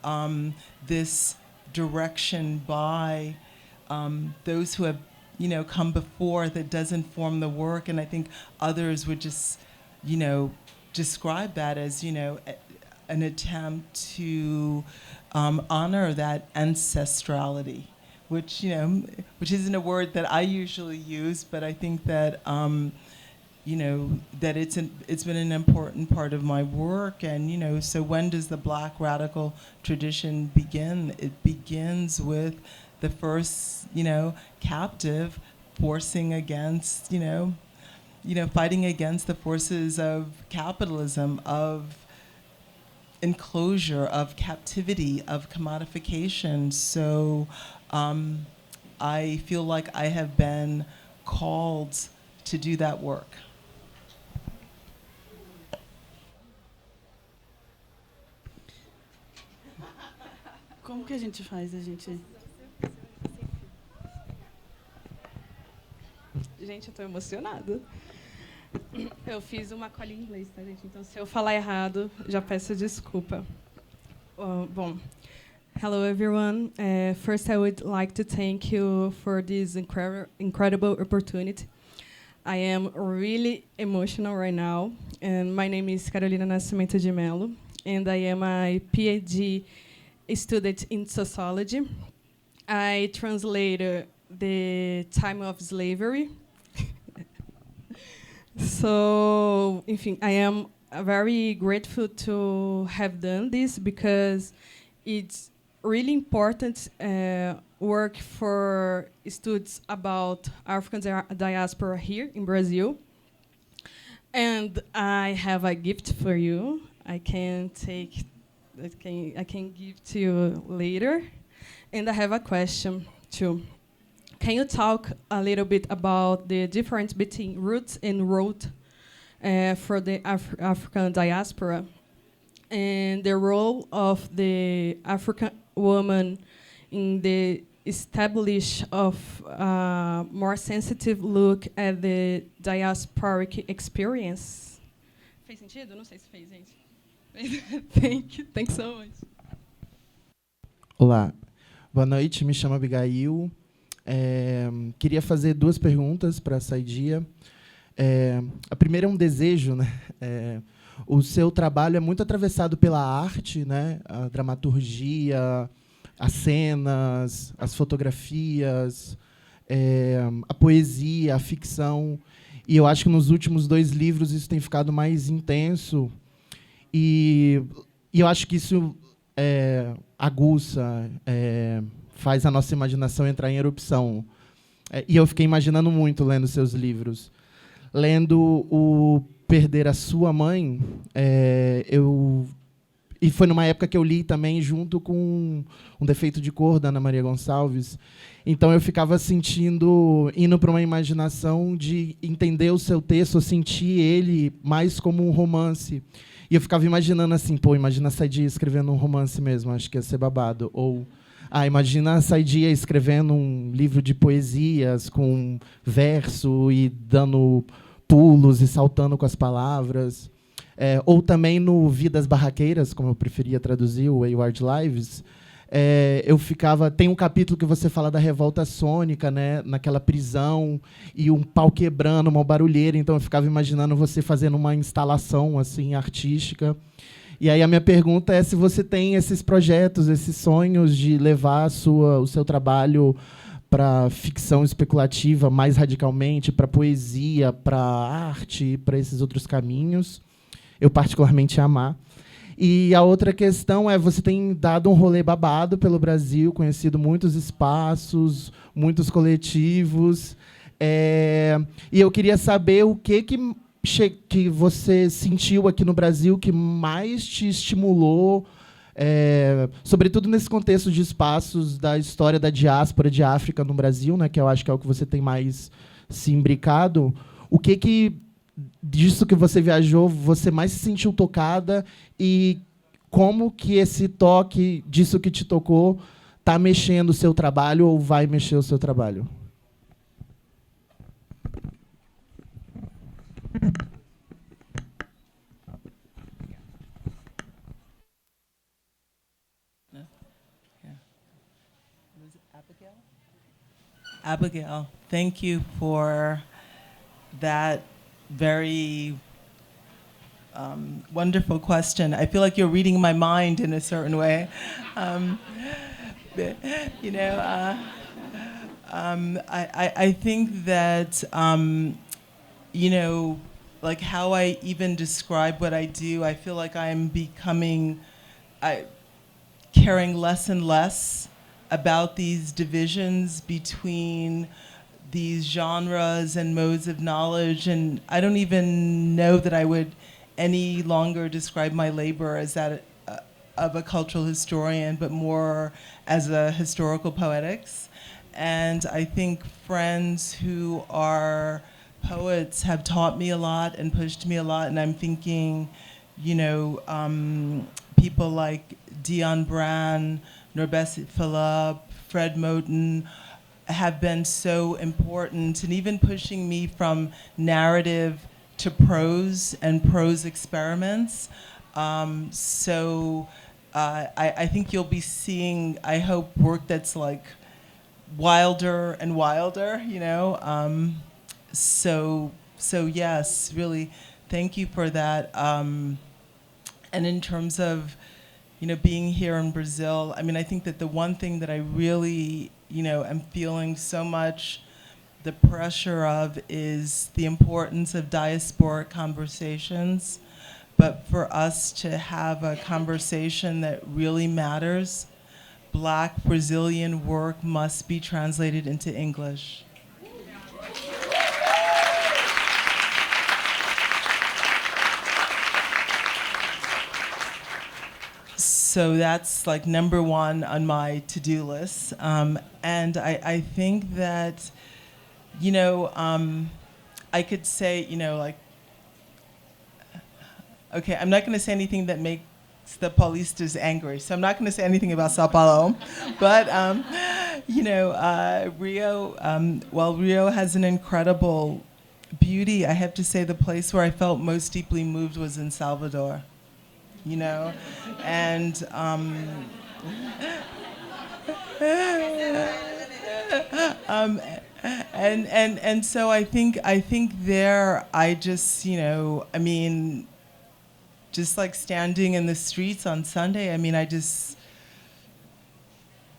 this direction by those who have, you know, come before, that does inform the work. And I think others would just, you know, describe that as, you know, an attempt to honor that ancestrality, which, you know, which isn't a word that I usually use, but I think that, you know, that it's been an important part of my work. And, you know, so when does the Black radical tradition begin? It begins with the first, you know, captive forcing against, you know, fighting against the forces of capitalism, of enclosure, of captivity, of commodification. So I feel like I have been called to do that work. Como que a gente faz? Gente, eu tô emocionada. Eu fiz uma cola em inglês, tá, gente? Então, se eu falar errado, já peço desculpa. Bom, hello, everyone. First, I would like to thank you for this incredible opportunity. I am really emotional right now. And my name is Carolina Nascimento de Mello, and I am a PhD student in sociology. I translated The Time of Slavery. So, enfim, I am very grateful to have done this because it's really important work for students about African diaspora here in Brazil. And I have a gift for you. I can give to you later. And I have a question too. Can you talk a little bit about the difference between roots and road for the African diaspora, and the role of the African woman in the establish of a more sensitive look at the diasporic experience? Fez sentido? Não sei se fez, gente. Thank you. Thanks so much. Olá, boa noite. Me chamo Abigail. Queria fazer duas perguntas para a Saidiya. A primeira é um desejo, né? O seu trabalho é muito atravessado pela arte, né? A dramaturgia, as cenas, as fotografias, a poesia, a ficção. E eu acho que nos últimos 2 livros isso tem ficado mais intenso. E eu acho que isso aguça, faz a nossa imaginação entrar em erupção. E eu fiquei imaginando muito lendo seus livros. Lendo o Perder a Sua Mãe, e foi numa época que eu li também junto com Um Defeito de Cor, da Ana Maria Gonçalves. Então eu ficava indo para uma imaginação de entender o seu texto, sentir ele mais como um romance. E eu ficava imaginando assim, imagina a Saidiya escrevendo um romance mesmo, acho que ia ser babado. Ou, imagina a Saidiya escrevendo um livro de poesias com verso e dando pulos e saltando com as palavras. Ou também no Vidas Barraqueiras, como eu preferia traduzir, o Wayward Lives, eu ficava... Tem um capítulo que você fala da revolta sônica, né, naquela prisão, e um pau quebrando, uma barulheira. Então eu ficava imaginando você fazendo uma instalação assim, artística. E aí a minha pergunta é se você tem esses projetos, esses sonhos de levar o seu trabalho para ficção especulativa mais radicalmente, para poesia, para arte, para esses outros caminhos. Eu particularmente amar. E a outra questão é, você tem dado um rolê babado pelo Brasil, conhecido muitos espaços, muitos coletivos. E eu queria saber o que você sentiu aqui no Brasil que mais te estimulou, sobretudo nesse contexto de espaços da história da diáspora de África no Brasil, né, que eu acho que é o que você tem mais se imbricado. O que disso que você viajou você mais se sentiu tocada, e como que esse toque disso que te tocou está mexendo o seu trabalho ou vai mexer o seu trabalho? Abigail, thank you for that very wonderful question. I feel like you're reading my mind in a certain way. I think that, like how I even describe what I do, I feel like I'm caring less and less about these divisions between these genres and modes of knowledge, and I don't even know that I would any longer describe my labor as that of a cultural historian, but more as a historical poetics. And I think friends who are poets have taught me a lot and pushed me a lot, and I'm thinking, people like Diane Brand, Norbert Philip, Fred Moten have been so important, and even pushing me from narrative to prose and prose experiments. I think you'll be seeing, I hope, work that's like wilder and wilder, So yes, really, thank you for that. And in terms of, being here in Brazil, I mean, I think that the one thing that I really, am feeling so much the pressure of is the importance of diasporic conversations, but for us to have a conversation that really matters, Black Brazilian work must be translated into English. So that's like number one on my to-do list. And I think that, you know, I could say, you know, like, okay, I'm not going to say anything that makes the Paulistas angry, so I'm not going to say anything about Sao Paulo. But, you know, Rio, while Rio has an incredible beauty, I have to say the place where I felt most deeply moved was in Salvador. You know, and and so I think there I just, you know, I mean, just like standing in the streets on Sunday, I mean,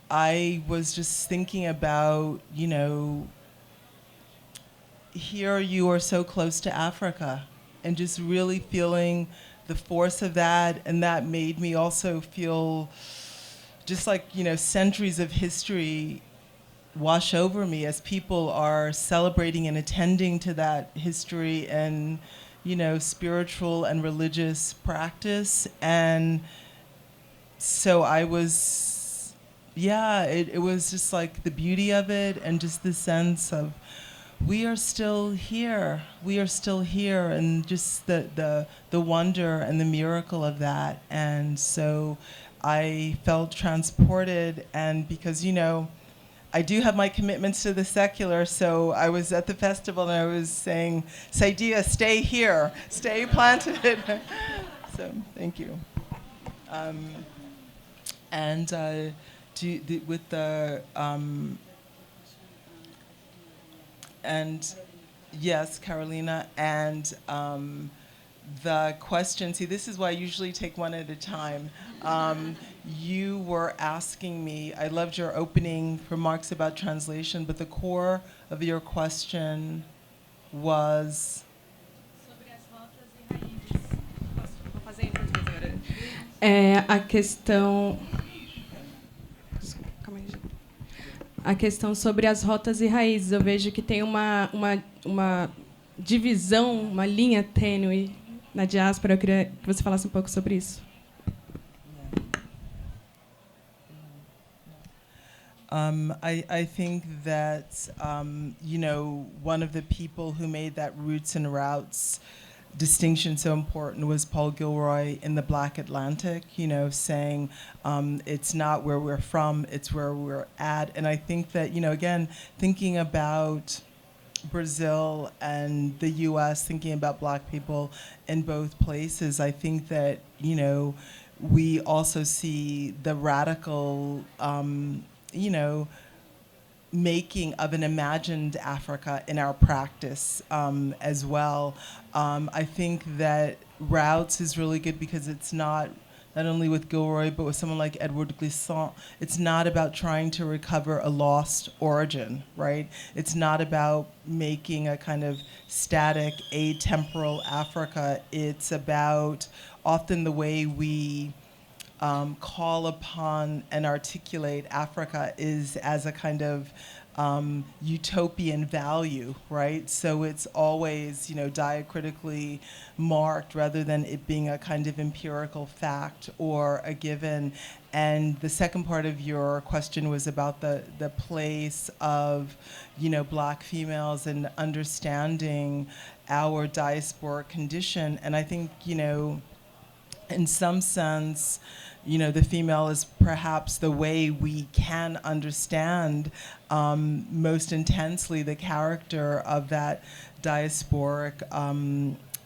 I was just thinking about, you know, here you are so close to Africa, and just really feeling the force of that, and that made me also feel just like, you know, centuries of history wash over me as people are celebrating and attending to that history and, you know, spiritual and religious practice. And so I was, yeah, it was just like the beauty of it, and just the sense of we are still here. We are still here, and just the wonder and the miracle of that. And so I felt transported, and because, you know, I do have my commitments to the secular, so I was at the festival and I was saying, Saidiya, stay here, stay planted. So thank you. With the and yes, Carolina, and the question, see, this is why I usually take one at a time. You were asking me, I loved your opening remarks about translation, but the core of your question was? A questão... A questão sobre as rotas e raízes. Eu vejo que tem uma divisão, uma linha tênue na diáspora. Eu queria que você falasse um pouco sobre isso. I think that, you know, one of the people who made that roots and routes distinction so important was Paul Gilroy in the Black Atlantic, you know, saying it's not where we're from, it's where we're at. And I think that, you know, again, thinking about Brazil and the US, thinking about Black people in both places, I think that, you know, we also see the radical, you know, making of an imagined Africa in our practice as well. I think that Routes is really good because it's not only with Gilroy, but with someone like Edward Glissant, it's not about trying to recover a lost origin, right? It's not about making a kind of static, atemporal Africa. It's about often the way we call upon and articulate Africa is as a kind of utopian value, right? So it's always, you know, diacritically marked rather than it being a kind of empirical fact or a given. And the second part of your question was about the place of, you know, Black females and understanding our diasporic condition. And I think, you know, in some sense, you know, the female is perhaps the way we can understand most intensely the character of that diasporic,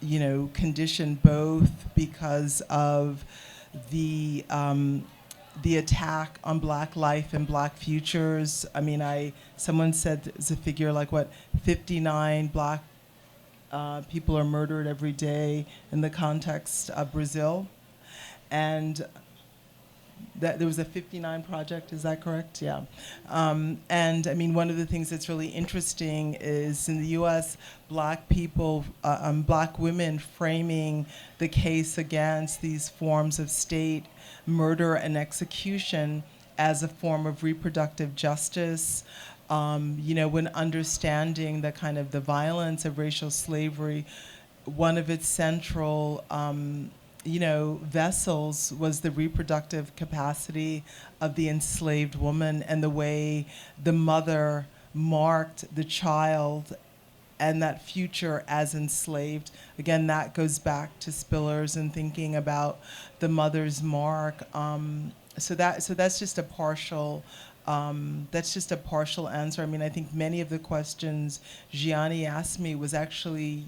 you know, condition, both because of the attack on Black life and Black futures. I mean, someone said there's a figure like, what, 59 Black people are murdered every day in the context of Brazil. And that there was a 59 project, is that correct? Yeah. And I mean, one of the things that's really interesting is in the US, black people, black women framing the case against these forms of state murder and execution as a form of reproductive justice. When understanding the kind of the violence of racial slavery, one of its central vessels was the reproductive capacity of the enslaved woman and the way the mother marked the child and that future as enslaved. Again, that goes back to Spillers and thinking about the mother's mark. So that's just a partial. That's just a partial answer. I mean, I think many of the questions Gianni asked me was actually,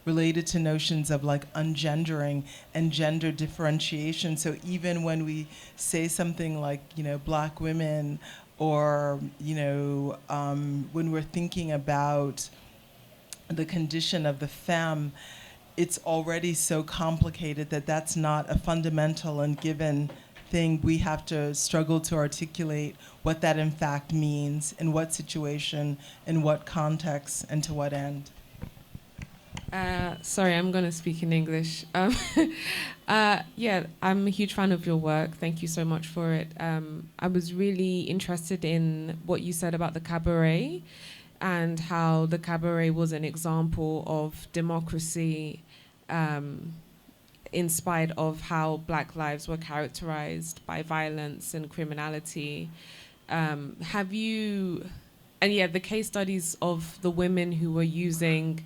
related to notions of like ungendering and gender differentiation. So even when we say something like, black women, or, when we're thinking about the condition of the femme, it's already so complicated that that's not a fundamental and given thing. We have to struggle to articulate what that in fact means, in what situation, in what context, and to what end. Sorry, I'm going to speak in English. Yeah, I'm a huge fan of your work. Thank you so much for it. I was really interested in what you said about the cabaret and how the cabaret was an example of democracy in spite of how Black lives were characterized by violence and criminality. The case studies of the women who were using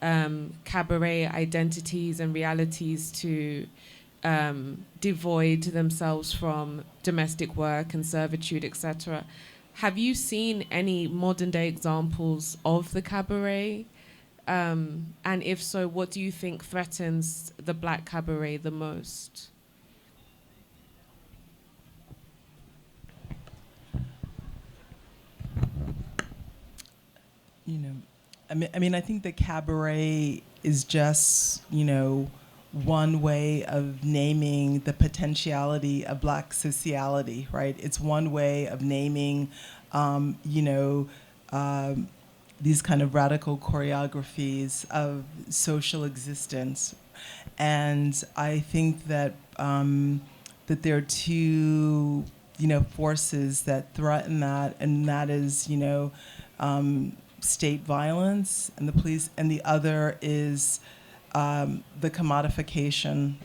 cabaret identities and realities to devoid themselves from domestic work and servitude, etc. Have you seen any modern day examples of the cabaret? And if so, what do you think threatens the Black cabaret the most? I think the cabaret is just, one way of naming the potentiality of Black sociality, right? It's one way of naming, these kind of radical choreographies of social existence. And I think that that there are two, forces that threaten that, and that is, state violence and the police, and the other is the commodification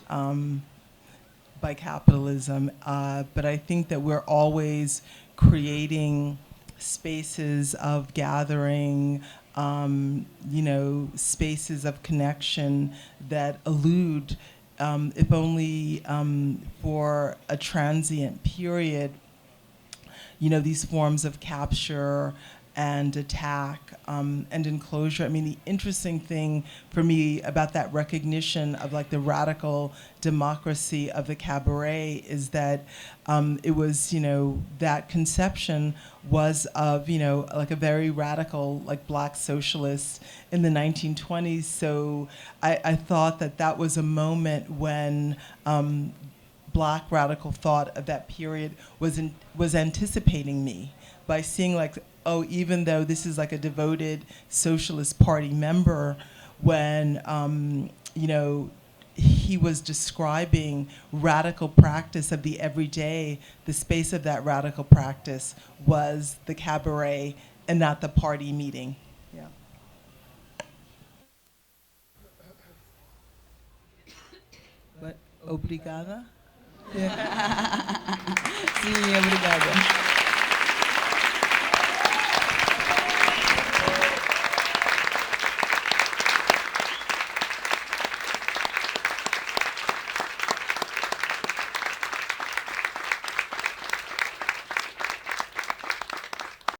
by capitalism. But I think that we're always creating spaces of gathering, spaces of connection that elude, if only for a transient period, these forms of capture and attack and enclosure. I mean, the interesting thing for me about that recognition of like the radical democracy of the cabaret is that it was, that conception was of, like a very radical, like Black socialist in the 1920s. So I thought that that was a moment when Black radical thought of that period was anticipating me by seeing like, oh, even though this is like a devoted Socialist Party member, when, he was describing radical practice of the everyday, the space of that radical practice was the cabaret and not the party meeting. Yeah. But, obrigada? Yeah. Sim, obrigada.